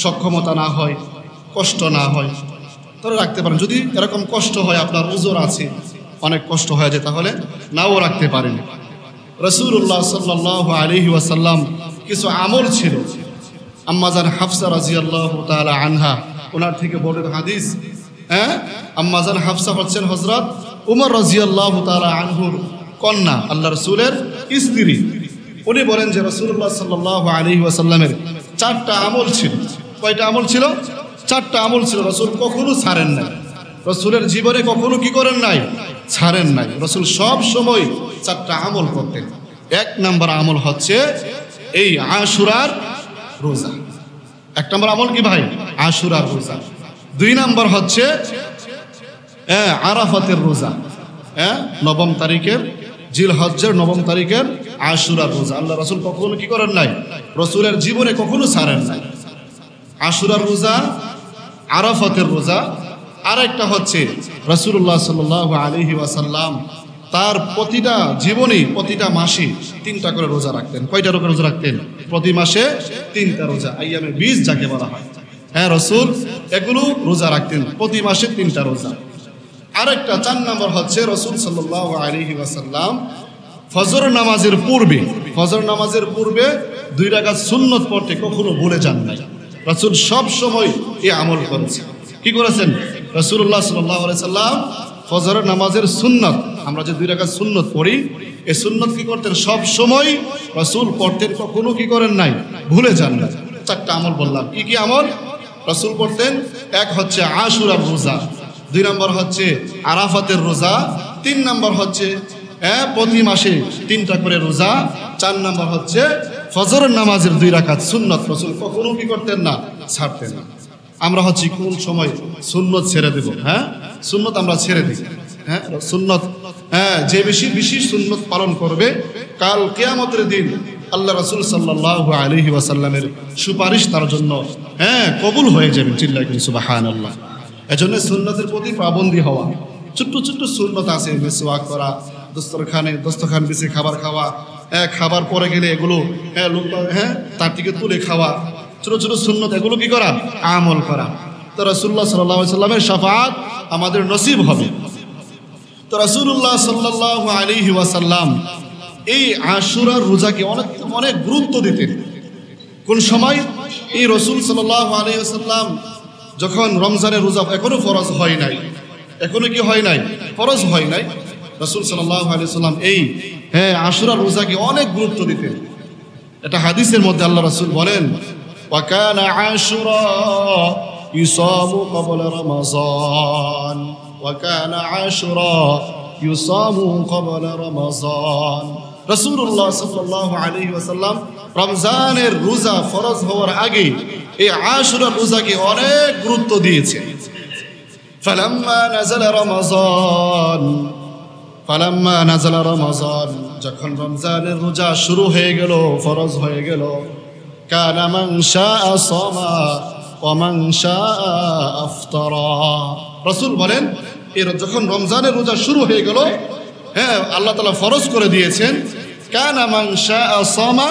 সক্ষমতা না হয়, কষ্ট না হয় তাহলে রাখতে পারেন। যদি এরকম কষ্ট হয়, আপনার ওজর আছে, অনেক কষ্ট হয়ে যায়, তাহলে নাও রাখতে পারেন। রাসূলুল্লাহ সাল্লাল্লাহু আলাইহি ওয়াসাল্লাম কিছু আমল ছিল। আম্মাজান হাফসা রাদিয়াল্লাহু তাআলা আনহা, ওনার থেকে বর্ণিত হাদিস। আম্মাজান হাফসা হচ্ছেন হযরত উমর রাদিয়াল্লাহু তাআলা আনহুর কন্যা, আল্লাহ রাসূলের স্ত্রী। উনি বলেন যে রাসূলুল্লাহ সাল্লাল্লাহু আলাইহি ওয়াসাল্লামের 4টা আমল ছিল। কয়টা আমল ছিল? 4টা আমল ছিল। রাসূল কখনো ছাড়েন নাই, রাসূলের জীবনে কখনো কি করেন নাই? ছাড়েন নাই। রাসূল সব সময় 4টা আমল করতেন। 1 নম্বর আমল হচ্ছে এই আশুরার রোজা। 1 নম্বর আমল কি ভাই? আশুরার রোজা। 2 নম্বর হচ্ছে আরাফাতের রোজা। 9 তারিখের জিলহজ্জের 9 তারিখের আশুরার রোজা আল্লাহ রাসূল কখনো কি করেন নাই? রাসূলের জীবনে কখনো ছাড়েন নাই। আশুরার রোজা, আরাফাতের রোজা। আরেকটা হচ্ছে রাসূলুল্লাহ সাল্লাল্লাহু আলাইহি ওয়াসাল্লাম তার প্রতিটা জীবনে প্রতিটা মাসে 3টা করে রোজা রাখতেন। কয়টা রোজা রাখতেন? প্রতি মাসে 3টা রোজা, আইয়ামে 20 যাকে বলা হয়। রাসূল এগুলো রোজা রাখতেন, প্রতি মাসে 3টা রোজা। আরেকটা 4 নম্বর হচ্ছে রাসূল সাল্লাল্লাহু আলাইহি ওয়াসাল্লাম ফজর নামাজের পূর্বে 2 রাকাত সুন্নত পড়তে কখনো ভুলে যান নাই। রাসূল সব সময় এই আমল করেছেন। কি করেছেন? রাসূলুল্লাহ সাল্লাল্লাহু আলাইহি সাল্লাম ফজরের নামাজের সুন্নত, আমরা যে 2 রাকাত সুন্নত পড়ি, এই সুন্নত কি করতেন? সব সময় রাসূল পড়তেন, কখনো কি করেন নাই? ভুলে যান না। 4টা আমল বললাম। কি কি আমল রাসূল পড়তেন? 1 হচ্ছে আশুরার রোজা, 2 নম্বর হচ্ছে আরাফাতের রোজা, 3 নম্বর হচ্ছে প্রতি মাসে 3টা করে রোজা, 4 নম্বর হচ্ছে ফজরের নামাজের 2 রাকাত সুন্নত রাসূল কখনো কি করতেন না? ছাড়তেন না। আমরা হচ্ছে কোন সময় সুন্নত ছেড়ে দেব? সুন্নত আমরা ছেড়ে দিই। সুন্নত যে বেশি সুন্নত পালন করবে, কাল কিয়ামতের দিন আল্লাহ রাসূল সাল্লাল্লাহু আলাইহি ওয়াসাল্লামের সুপারিশ তার জন্য কবুল হয়ে যাবে। চিল্লায় করে সুবহানাল্লাহ। এজন্য সুন্নতের প্রতি পাবন্দী হওয়া। ছোট্ট ছোট্ট সুন্নত আছে, মিসওয়াক করা, দস্তরখান বিছে খাবার খাওয়া, খাবার পরে গেলে এগুলো তার থেকে তুলে খাওয়া, ছোট ছোট সুন্নত, এগুলো কি করা? আমল করা। তো রাসূলুল্লাহ সাল্লাল্লাহু আলাইহি ওয়াসাল্লামের শাফাআত আমাদের নসিব হবে। তো রাসূলুল্লাহ সাল্লাল্লাহু আলাইহি ওয়াসাল্লাম এই আশুরার রোজাকে অনেক গুরুত্ব দিতেন। কোন সময়? এই রাসূল সাল্লাল্লাহু আলাইহি ওয়াসাল্লাম যখন রমজানের রোজা এখনো ফরজ হয় নাই, ফরজ হয় নাই, রাসূল সাল্লাল্লাহু আলাইহি ওয়াসাল্লাম এই আশুরার রোজাকে অনেক গুরুত্ব দিতেন। এটা হাদিসের মধ্যে আল্লাহ রাসূল বলেন, ওয়া কানা আশুরা ইউসামু ক্বাবলা রমাযান, ওয়া কানা আশুরা ইউসামু ক্বাবলা রমাযান। রাসূলুল্লাহ সাল্লাল্লাহু আলাইহি ওয়াসাল্লাম রমজানের রোজা ফরজ হওয়ার আগে এই আশুরার রোজাকে অনেক গুরুত্ব দিয়েছে। ফালাম্মা নাযালা রমাযান, যখন রমজানের রোজা শুরু হয়ে গেল, ফরজ হয়ে গেল, কানা মান শাআ সামা ওয়া মান শাআ আফতারা। রাসূল বলেন, যখন রমজানের রোজা শুরু হয়ে গেল, আল্লাহ তাআলা ফরজ করে দিয়েছেন, কানা মান শাআ সামা,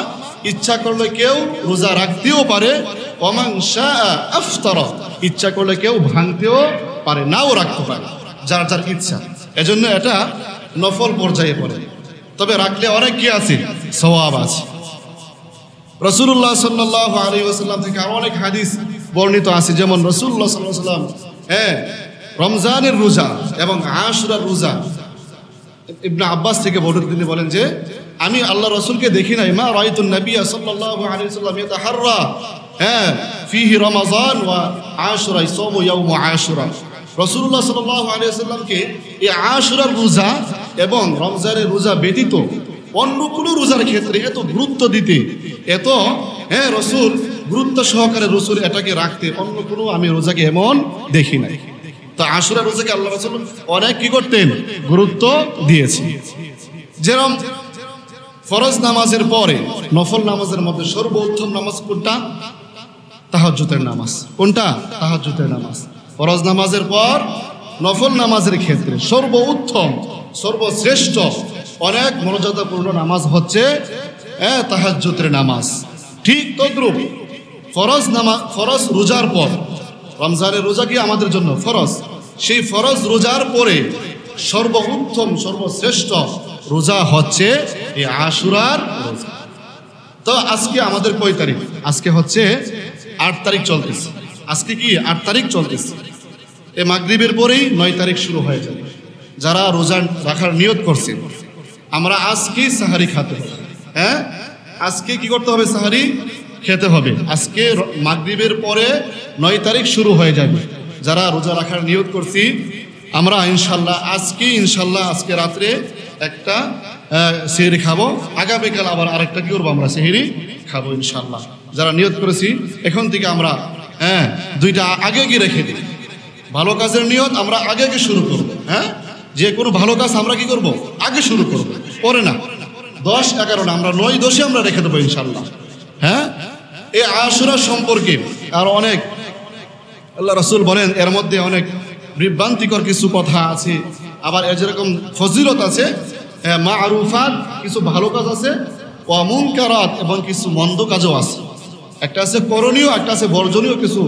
ইচ্ছা করলে কেউ রোজা রাখতেও পারে, ওয়া মান শাআ আফতারা, ইচ্ছা করলে কেউ ভাঙতেও পারে, নাও রাখতে পারে, যার যার ইচ্ছা। এজন্য এটা নফল পর্যায়ে পড়ে, তবে রাখলে অনেক কি আছে? সওয়াব আছে। রাসূলুল্লাহ সাল্লাল্লাহু আলাইহি ওয়াসাল্লাম থেকে আরো অনেক হাদিস বর্ণিত আছে, যেমন রাসূলুল্লাহ সাল্লাল্লাহু আলাইহি ওয়াসাল্লাম রমজানের রোজা এবং আশুরার রোজা, ইবনে আব্বাস থেকে বর্ণিত, তিনি বলেন যে আমি আল্লাহ রসুলকে দেখি নাই, মা রাআইতুন নবী সাল্লাল্লাহু আলাইহি ওয়াসাল্লাম ইয়াতাহাররা ফিহি রমাযান ওয়া আশুরা ইয়াসুমু ইয়াউম আশুরা। রাসূলুল্লাহ সাল্লাল্লাহু আলাইহি ওয়াসাল্লামকে এই আশুরার রোজা এবং রমজানের রোজা ব্যতীত অন্য কোনো রোজার ক্ষেত্রে এত গুরুত্ব দিতে, এত রসুল গুরুত্ব সহকারে রসুল এটাকে রাখতে অন্য কোনো আমি রোজাকে এমন দেখি নাই। তো আশুরা রোজাকে আল্লাহ রাসূল অনেক কি করতেন, গুরুত্ব দিয়েছে। যেরকম ফরজ নামাজের পরে নফল নামাজের মধ্যে সর্বোত্তম নামাজ কোনটা? তাহাজ্জুদের নামাজ। কোনটা? তাহাজ্জুদের নামাজ। ফরজ নামাজের পর নফল নামাজের ক্ষেত্রে সর্বোত্তম, সর্বশ্রেষ্ঠ, অনেক মর্যাদাপূর্ণ নামাজ হচ্ছে তাহাজ্জুদের নামাজ। ঠিক তদ্রূপ ফরজ নামাজ, ফরজ রোজার পর, রমজানের রোজা কি আমাদের জন্য ফরজ, সেই ফরজ রোজার পরে সর্বোত্তম, সর্বশ্রেষ্ঠ রোজা হচ্ছে এই আশুরার রোজা। তো আজকে আমাদের কয় তারিখ? আজকে হচ্ছে 8 তারিখ চলতেছে। আজকে কি 8 তারিখ চলতেছে। এই মাগরিবের পরেই 9 তারিখ শুরু হয়ে যাবে। যারা রোজা রাখার নিয়ত করছেন, আমরা আজকে সাহারি খেতে হবে। আজকে কি করতে হবে? সাহারি খেতে হবে। আজকে মাগরিবের পরে 9 তারিখ শুরু হয়ে যাবে। যারা রোজা রাখার নিয়ত করছি আমরা ইনশাল্লাহ আজকে রাত্রে একটা সেহরি খাবো, আগামীকাল আবার আরেকটা কি করবো, আমরা সেহরি খাবো ইনশাল্লাহ। যারা নিয়ত করেছি এখন থেকে আমরা দুইটা আগে গিয়ে রেখে দিই। ভালো কাজের নিয়ত আমরা আগে শুরু করবো। যে কোনো ভালো কাজ আমরা কি করব? আগে শুরু করবো, পরে না। 10, 11 না, আমরা 9, 10 আমরা রেখে দেবো ইনশাল্লাহ। এই আশুরা সম্পর্কে আর অনেক আল্লাহ রাসূল বলেন, এর মধ্যে অনেক বিভ্রান্তিকর কিছু কথা আছে, আবার এর যেরকম ফজিলত আছে, মারুফাত কিছু ভালো কাজ আছে, ওয়া মুনকারাত এবং কিছু মন্দ কাজও আছে। একটা আছে করণীয়, একটা আছে বর্জনীয় কিছু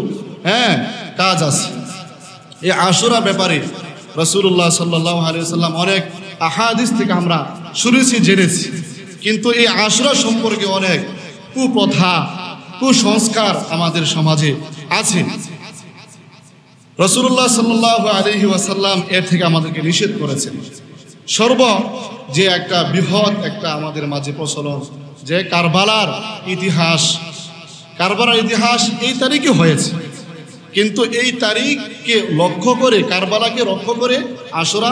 কাজ আছে। এই আশুরা ব্যাপারে রাসূলুল্লাহ সাল্লাল্লাহু আলাইহি ওয়াসাল্লাম অনেক আহাদিস থেকে আমরা শুনেছি, জেনেছি। কিন্তু এই আশুরা সম্পর্কে অনেক কুপ্রথা, কুসংস্কার আমাদের সমাজে আছে। রাসূলুল্লাহ সাল্লাল্লাহু আলাইহি ওয়াসাল্লাম এর থেকে আমাদেরকে নিষেধ করেছেন। যে একটা বৃহৎ একটা আমাদের মাঝে প্রচলন, যে কারবালার ইতিহাস এই তারিখে হয়েছে, কিন্তু এই তারিখকে লক্ষ্য করে, কারবালাকে লক্ষ্য করে আশুরা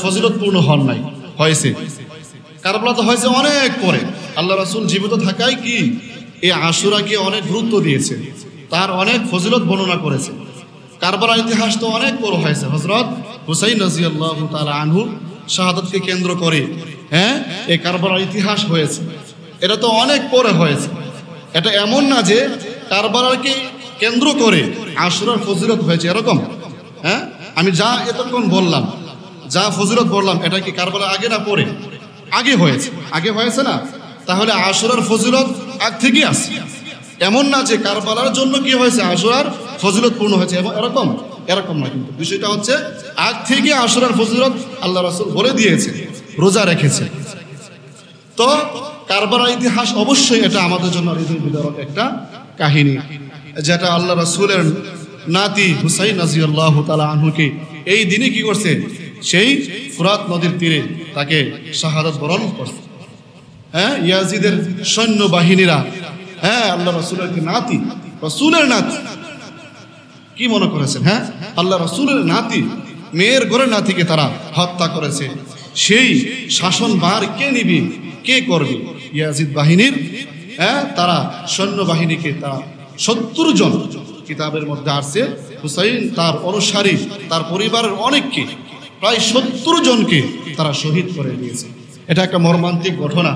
ফজিলতপূর্ণ হন নাই, হয়েছে। কারবালা তো হয়েছে অনেক পরে। আল্লাহ রাসূল জীবিত থাকায় কি এই আশুরাকে অনেক গুরুত্ব দিয়েছে, তার অনেক ফজিলত বর্ণনা করেছে। কারবালার ইতিহাস তো অনেক বড় হয়েছে। হযরত হুসাইন রাদিয়াল্লাহু তাআলা আনহু শাহাদাতকে কেন্দ্র করে এই কারবালার ইতিহাস হয়েছে। এটা তো অনেক পরে হয়েছে। এটা এমন না যে কারবালাকে কেন্দ্র করে আশুরার ফজিলত হয়েছে এরকম। আমি যা এতক্ষণ বললাম, যা ফজিলত বললাম, এটা কি কারবালার আগে না পরে? আগে হয়েছে না? তাহলে আশুরার ফজিলত আগ থেকে আছে। এমন না যে কারবালার জন্য কি হয়েছে আশুরার ফজিলত পূর্ণ হয়েছে, এরকম না। কিন্তু বিষয়টা হচ্ছে আগ থেকে আশুরার ফজিলত আল্লাহ রাসূল বলে দিয়েছে, রোজা রেখেছে। তো কারবালার ইতিহাস অবশ্যই এটা আমাদের জন্য হৃদয় বিদারক একটা কাহিনী, যেটা আল্লাহ রাসূলের নাতি হুসাইন রাদিয়াল্লাহু তাআলা আনহুকে এই দিনে কি করছে, সেই ফুরাত নদীর তীরে তাকে শাহাদাত বরণ করছে। ইয়াজিদের সৈন্য বাহিনীরা আল্লাহ রাসূলের নাতি, রাসূলের নাতি কি মনে করেছেন? আল্লাহ রাসূলের নাতি, মেয়ের ঘরের নাতিকে তারা হত্যা করেছে। সেই শাসন ভার কে নিবে, কে করবে? ইয়াজিদ বাহিনীর তারা সৈন্য বাহিনীকে তারা 70 জন, কিতাবের মধ্যে আসছে হুসাইন তার অনুসারী, তার পরিবারের অনেককে, প্রায় 70 জনকে তারা শহীদ করে দিয়েছে। এটা একটা মর্মান্তিক ঘটনা।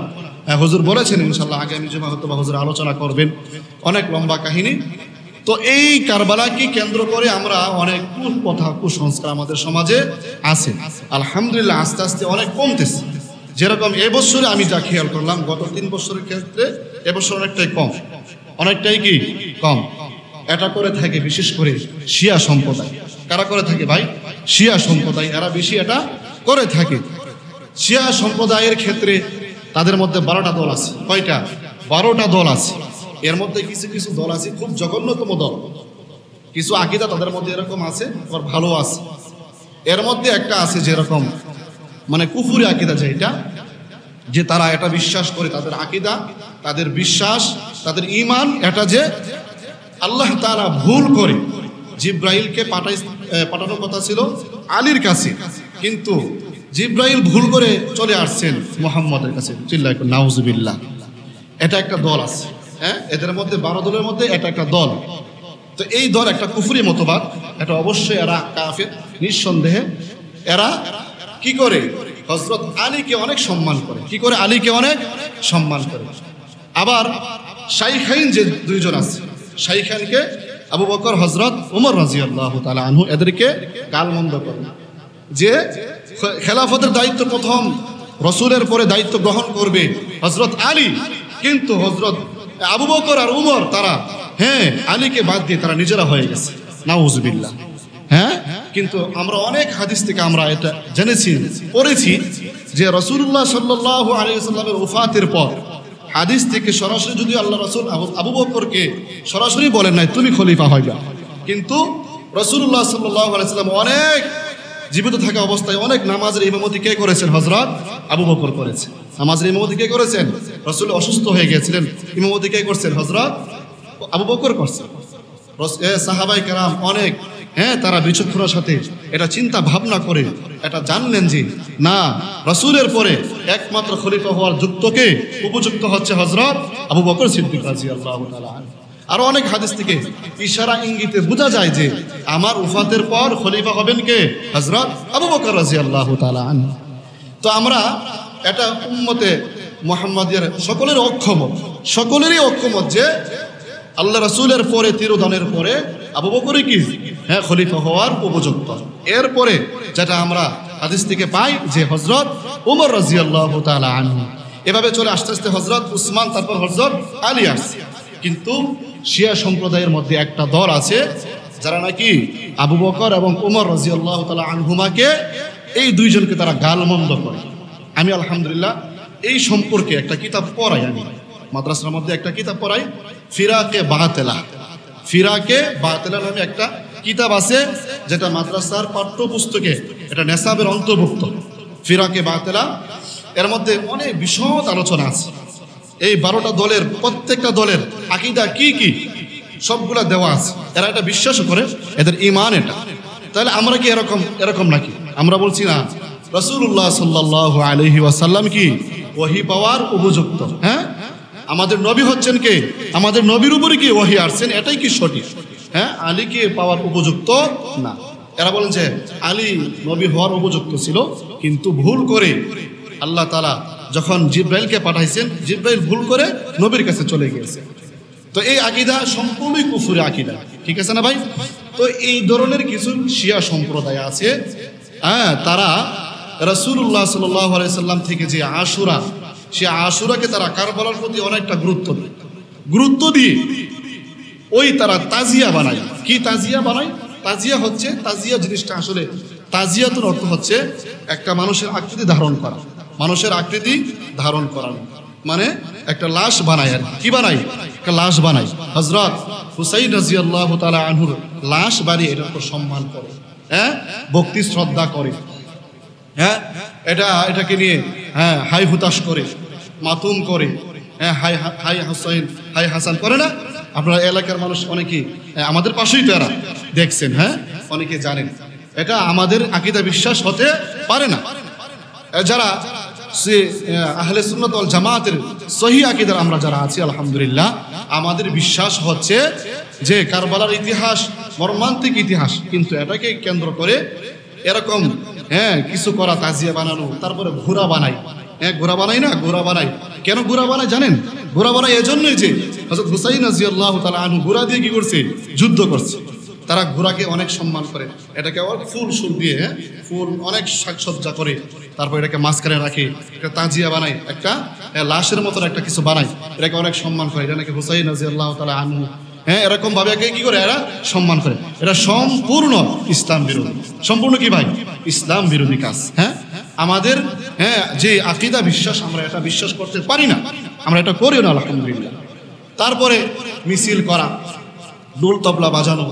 হুজুর বলেছেন ইনশাআল্লাহ আগামী জুমা হয়তো হুজুর আলোচনা করবেন, অনেক লম্বা কাহিনী। তো এই কারবালাকে কেন্দ্র করে আমরা অনেক কুপ্রথা, কুসংস্কার আমাদের সমাজে আছে। আলহামদুলিল্লাহ আস্তে আস্তে অনেক কমতেছে। যেরকম এবছরে আমি যা খেয়াল করলাম, গত 3 বছরের ক্ষেত্রে এবছর অনেকটাই কম। এটা করে থাকে বিশেষ করে শিয়া সম্প্রদায়। কারা করে থাকে ভাই? শিয়া সম্প্রদায়, এরা বেশি এটা করে থাকে। শিয়া সম্প্রদায়ের ক্ষেত্রে তাদের মধ্যে 12টা দল আছে। কয়টা? 12টা দল আছে। এর মধ্যে কিছু কিছু দল আছে খুব জঘন্যতম দল। কিছু আকীদা তাদের মধ্যে এরকম আছে, আবার ভালো আছে। এর মধ্যে একটা আছে যেরকম মানে কুফরি আকীদা, যেটা যে তারা এটা বিশ্বাস করে, তাদের আকীদা, তাদের বিশ্বাস, তাদের ঈমান, এটা যে আল্লাহ তাআলা ভুল করে জিব্রাইলকে পাঠানোর কথা ছিল আলীর কাছে, কিন্তু জিব্রাইল ভুল করে চলে আসছেন মুহাম্মদের কাছে। চিল্লায় নাউজুবিল্লাহ। এটা একটা দল আছে, হ্যাঁ, এদের মধ্যে 12 দলের মধ্যে এটা একটা দল। তো এই দল একটা কুফরি মতবাদ, এটা অবশ্যই এরা কাফের নিঃসন্দেহে। এরা কি করে? হযরত আলীকে অনেক সম্মান করে। কি করে? আলীকে অনেক সম্মান করে। আবার শাইখাইন যে দুইজন আছে, শাইখাইনকে আবু বকর, হযরত ওমর রাদিয়াল্লাহু তাআলা আনহু, এদেরকে গালমন্দ করে যে খেলাফতের দায়িত্ব প্রথম রাসূলের পরে দায়িত্ব গ্রহণ করবে হযরত আলী, কিন্তু হযরত আবু বকর আর উমর তারা আলীকে বাদ দিয়ে তারা নিজেরা হয়ে গেছে। নাউজুবিল্লাহ। কিন্তু আমরা অনেক হাদিস থেকে আমরা এটা জেনেছি, পড়েছি যে রাসূলুল্লাহ সাল্লাল্লাহু আলাইহি ওয়াসাল্লামের ওফাতের পর হাদিস থেকে সরাসরি যদি আল্লাহ রাসূল আবু বকরকে সরাসরি বলেন নাই তুমি খলিফা হইবা, কিন্তু রাসূলুল্লাহ সাল্লাল্লাহু আলাইহি ওয়াসাল্লাম অনেক জীবিত থাকা অবস্থায় অনেক নামাজের ইমামতি কে করেছেন? হযরত আবু বকর করেছেন। নামাজের ইমামতি কে করেছেন? রাসূল অসুস্থ হয়ে গিয়েছিলেন, ইমামতি কে করছেন? হযরত আবু বকর করছেন। সাহাবায়ে কেরাম অনেক তারা বিচক্ষণতার সাথে এটা চিন্তা ভাবনা করে এটা জানলেন যে না, রাসূলের পরে একমাত্র খলিফা হওয়ার যুক্তকে উপযুক্ত হচ্ছে হযরত আবু বকর সিদ্দিক রাদিয়াল্লাহু তাআলা আনহু। আরো অনেক হাদিস থেকে ইশারা ইঙ্গিতে বোঝা যায় যে আমার ওফাতের পর খলিফা হবেন কে? হযরত আবু বকর রাদিয়াল্লাহু তাআলা আনহু। তো আমরা এটা উম্মতে মুহাম্মাদিয়ার সকলেরই অক্ষমত যে আল্লাহ রাসূলের পরে তিরোধানের পরে আবু বকরই কি খলিফা হওয়ার উপযুক্ত। এরপরে যেটা আমরা হাদিস থেকে পাই যে হযরত ওমর রাদিয়াল্লাহু তাআলা আনহু, এভাবে চলে আস্তে আস্তে হযরত উসমান, তারপর হযরত আলী আসছে। কিন্তু শিয়া সম্প্রদায়ের মধ্যে একটা দল আছে যারা নাকি আবু বকর এবং ওমর রাদিয়াল্লাহু তাআলা আনহুমাকে, এই দুইজনকে তারা গালমন্দ করে। আমি আলহামদুলিল্লাহ এই সম্পর্কে একটা কিতাব পড়াই, আমি মাদ্রাসার মধ্যে একটা কিতাব পড়াই, ফিরাকে বাতেলা নামে একটা কিতাব আছে, যেটা মাদ্রাসার পাঠ্যপুস্তকে এটা নেসাবের অন্তর্ভুক্ত। ফিরাকে বাতেলা, এর মধ্যে অনেক বিশদ আলোচনা আছে। এই 12টা দলের প্রত্যেকটা দলের আকীদা কি কি সবগুলা দেওয়া আছে। এরা এটা বিশ্বাস করে, এদের ঈমান এটা। তাহলে আমরা কি এরকম নাকি? আমরা বলছি না রাসূলুল্লাহ সাল্লাল্লাহু আলাইহি ওয়াসাল্লাম কি ওহী পাওয়ার উপযুক্ত? আমাদের নবী হচ্ছেন কে? আমাদের নবীর উপরে কি ওহী আসছেন, এটাই কি সঠিক? আলীকে পাওয়ার উপযুক্ত না। এরা বলেন যে আলী নবী হওয়ার উপযুক্ত ছিল, কিন্তু ভুল করে আল্লাহ তাআলা যখন জিব্রাইলকে পাঠাইছেন, জিব্রাইল ভুল করে নবীর কাছে চলে গিয়েছে। তো এই আকীদা সম্পূর্ণই কুফরি আকীদা, ঠিক আছে না ভাই? তো এই ধরনের কিছু শিয়া সম্প্রদায় আছে, তারা রাসূলুল্লাহ সাল্লাল্লাহু আলাইহি সাল্লাম থেকে যে আশুরা, সে আশুরাকে তারা কারবালার প্রতি অনেকটা গুরুত্ব দিয়ে ওই তারা তাজিয়া বানায়। কি তাজিয়া বানায়? তাজিয়া হচ্ছে, তাজিয়া জিনিসটা আসলে তাজিয়াতুর অর্থ হচ্ছে একটা মানুষের আকৃতি ধারণ করা, মানে একটা লাশ বানায়। আর কি বানায়? একটা লাশ বানায়। হযরত হুসাইন রাদিয়াল্লাহু তাআলা আনহুর লাশ বানিয়ে এটার উপর সম্মান করে, ভক্তি শ্রদ্ধা করে, এটাকে নিয়ে হাই হুতাশ করে, মাতুম করে, হাই হুসাইন হাই হাসান করে না? আপনার এলাকার মানুষ অনেকেই, আমাদের পাশেই তো এরা দেখছেন, অনেকে জানেন। এটা আমাদের আকীদা বিশ্বাস হতে পারে না। যারা আহলে সুন্নাত ওয়াল জামাতের সহিহ আকীদার আমরা যারা আছি, আলহামদুলিল্লাহ, আমাদের বিশ্বাস হচ্ছে যে কারবালার ইতিহাস মর্মান্তিক ইতিহাস, কিন্তু এটাকে কেন্দ্র করে এরকম কিছু করা, তাজিয়া বানানো, তারপরে ঘোড়া বানাই, ঘোড়া বানাই। কেন ঘোড়া বানাই জানেন? ঘোড়া বানাই এজন্যই যে হযরত হুসাইন রাদিয়াল্লাহু তাআলা আনহু ঘোড়া দিয়ে কি করছে? যুদ্ধ করছে। তারা ঘোড়াকে অনেক সম্মান করে, এটাকে ফুল দিয়ে ফুল অনেক সাজসজ্জা করে, তারপর এটাকে মাঝখানে রাখে, একটা তাজিয়া বানায়, একটা লাশের মতন একটা কিছু বানায়, এটাকে অনেক সম্মান করে। এটা নাকি হুসাইন রাদিয়াল্লাহু তাআলা আনহু, এরকম ভাবে কি করে এরা সম্মান করে। এটা সম্পূর্ণ ইসলাম বিরোধী। সম্পূর্ণ কি ভাই? ইসলাম বিরোধী কাজ। আমাদের যে আকীদা বিশ্বাস, আমরা এটা বিশ্বাস করতে পারি না, আমরা এটা করিও না, আলহামদুলিল্লাহ। তারপরে মিছিল করা, ঢোল তবলা বাজানো,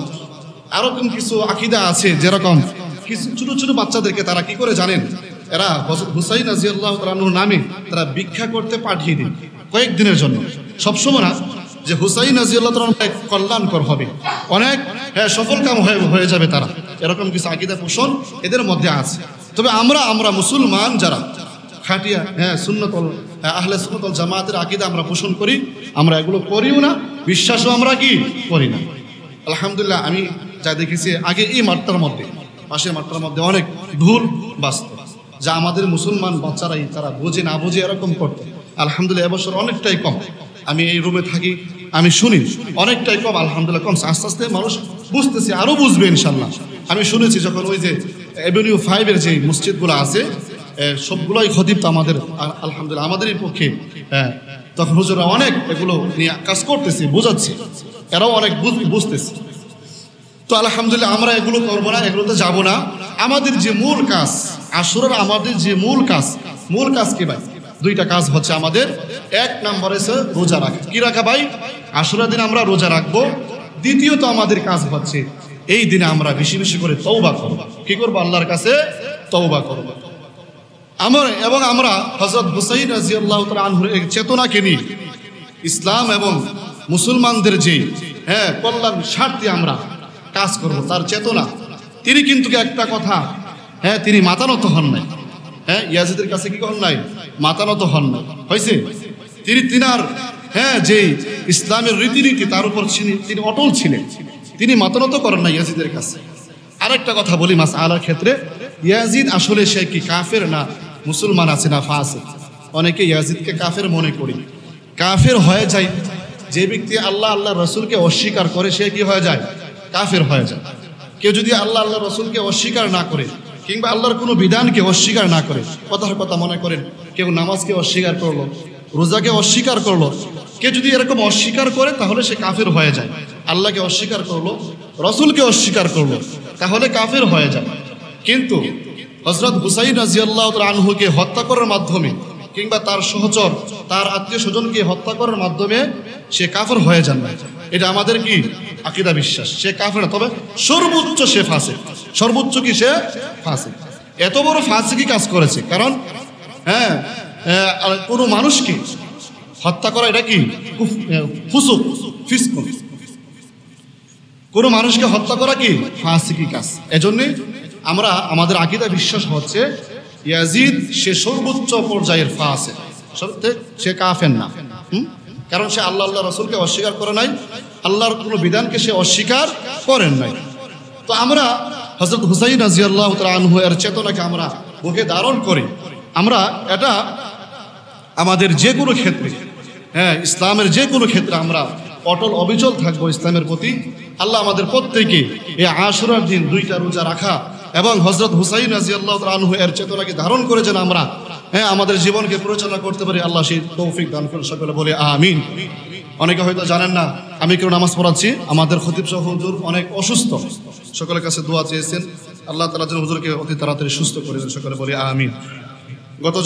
আরো কিছু আকীদা আছে, যেরকম কিছু ছোট ছোট বাচ্চাদেরকে তারা কি করে জানেন? এরা হুসাইন রাদিয়াল্লাহু তাআলা আনহুর নামে তারা ভিক্ষা করতে পাঠিয়ে দিন কয়েকদিনের জন্য। সবসময় না যে হুসাইন রাদিয়াল্লাহু তাআলা অনেক কল্যাণকর হবে, অনেক সফল কাম হয়ে যাবে তারা, এরকম কিছু আকীদা পোষণ এদের মধ্যে আছে। তবে আমরা মুসলমান যারা খাটিয়া সুন্নতুল আহলে সুন্নাত ওয়াল জামাতের আকীদা আমরা পোষণ করি, আমরা এগুলো করিও না, বিশ্বাসও আমরা কি করি না। আলহামদুলিল্লাহ আমি যা দেখেছি আগে এই মাঠটার মধ্যে, পাশের মাঠটার মধ্যে অনেক ধুল বাস্ত, যা আমাদের মুসলমান বাচ্চারাই তারা বোঝে না বোঝে এরকম করতো। আলহামদুলিল্লাহ এবছর অনেকটাই কম, আমি এই রুমে থাকি, আমি শুনি অনেকটাই কম, আলহামদুলিল্লাহ কমছে। আস্তে আস্তে মানুষ বুঝতেছে, আরও বুঝবে ইনশাল্লাহ। আমি শুনেছি যখন ওই যে এভিনিউ 5-এর যে মসজিদগুলো আছে সবগুলোই খতিব তো আমাদের আলহামদুলিল্লাহ আমাদেরই পক্ষে, তখন হুজুরা অনেক এগুলো নিয়ে কাজ করতেছে, বোঝাচ্ছে, এরাও অনেক বুঝতেছে। তো আলহামদুলিল্লাহ আমরা এগুলো করবো না, এগুলোতে যাবো না। আমাদের যে মূল কাজ আশুরার, আমাদের যে মূল কাজ কি ভাই? দুইটা কাজ হচ্ছে আমাদের। এক নম্বরে রোজা রাখা। কি রাখা ভাই? আশুরার দিন আমরা রোজা রাখবো। দ্বিতীয়ত আমাদের কাজ হচ্ছে এই দিনে আমরা বেশি বেশি করে তওবা করব। কি করবো? আল্লাহর কাছে তওবা করব। এবং আমরা হযরত হুসাইন রাদিয়াল্লাহু তাআলা আনহুর এক চেতনাকে নিয়ে ইসলাম এবং মুসলমানদের যে কল্যাণ স্বার্থে আমরা কাজ করব, তার চেতনা। তিনি কিন্তু একটা কথা, তিনি মাতানত হন নাই, ইয়াজিদের কাছে কি হন নাই? মাতানত হন নাই। হয়েছে তিনার যে ইসলামের রীতিনীতি তার উপর তিনি অটল ছিলেন, তিনি মাতানত করেন না ইয়াজিদের কাছে। আরেকটা কথা বলি মাসআলার ক্ষেত্রে, ইয়াজিদ আসলে সে কি কাফের না মুসলমান আছে না ফাসিক? অনেকে ইয়াজিদকে কাফের মনে করি। কাফের হয়ে যায় যে ব্যক্তি আল্লাহ রসুলকে অস্বীকার করে, সে কি হয়ে যায়? কাফের হয়ে যায়। কেউ যদি আল্লাহ রসুলকে অস্বীকার না করে কিংবা আল্লাহর কোনো বিধানকে অস্বীকার না করে, কথার কথা মনে করেন কেউ নামাজকে অস্বীকার করলো, রোজাকে অস্বীকার করলো, কেউ যদি এরকম অস্বীকার করে তাহলে সে কাফের হয়ে যায়। আল্লাহকে অস্বীকার করলো, রসুলকে অস্বীকার করলো, তাহলে কাফের হয়ে যায়। কিন্তু হযরত হুসাইন রাদিয়াল্লাহু তাআলা আনহুকে হত্যা করার মাধ্যমে কিংবা তার সহচর, তার আত্মীয় স্বজনকে হত্যা করার মাধ্যমে সে কাফের হয়ে যান না। এটা আমাদের কি আকীদা বিশ্বাস, সে কাফের না, তবে সর্বোচ্চ সে ফাসিক। সর্বোচ্চ কি? সে ফাসিক। এত বড় ফাসিকি কাজ করেছে, কারণ কোনো মানুষকে হত্যা করা এটা কি ফুসুক, ফিসক। কোনো মানুষকে হত্যা করা কি ফাসিকি কাজ। এজন্যই আমরা আমাদের আকীদা বিশ্বাস হচ্ছে ইয়াজিদ সে সর্বোচ্চ পর্যায়ের ফাসিক, সে কাফের না। কারণ সে আল্লাহ রসুলকে অস্বীকার করে নাই, আল্লাহর কোনো বিধানকে সে অস্বীকার করেন নাই। তো আমরা হযরত হুসাইন রাদিয়াল্লাহু তাআলা আনহু এর চেতনাকে আমরা বুকে ধারণ করি। আমরা এটা আমাদের যে কোনো ক্ষেত্রে, ইসলামের যে কোনো ক্ষেত্রে আমরা অটল অবিচল থাকবো ইসলামের প্রতি। আল্লাহ আমাদের প্রত্যেকে এই আশুরার দিন 2টা রোজা রাখা এবং হযরত হুসাইন রাদিয়াল্লাহু তাআলা আনহু এর চেতনাকে ধারণ করে যেন আমরা আমাদের জীবনকে পরিচালনা করতে পারি, আল্লাহ সেই তৌফিক দান করুন। সকলে বলে আমিন। অনেকে হয়তো জানেন না আমি কেউ নামাজ পড়াচ্ছি, আমাদের খতিব সাহেব হুজুর অনেক অসুস্থ, সকলের কাছে দোয়া চেয়েছেন, আল্লাহ তাআলা যেন হুজুরকে অতি তাড়াতাড়ি সুস্থ করে দেন। সকলে বলে আমিন। গত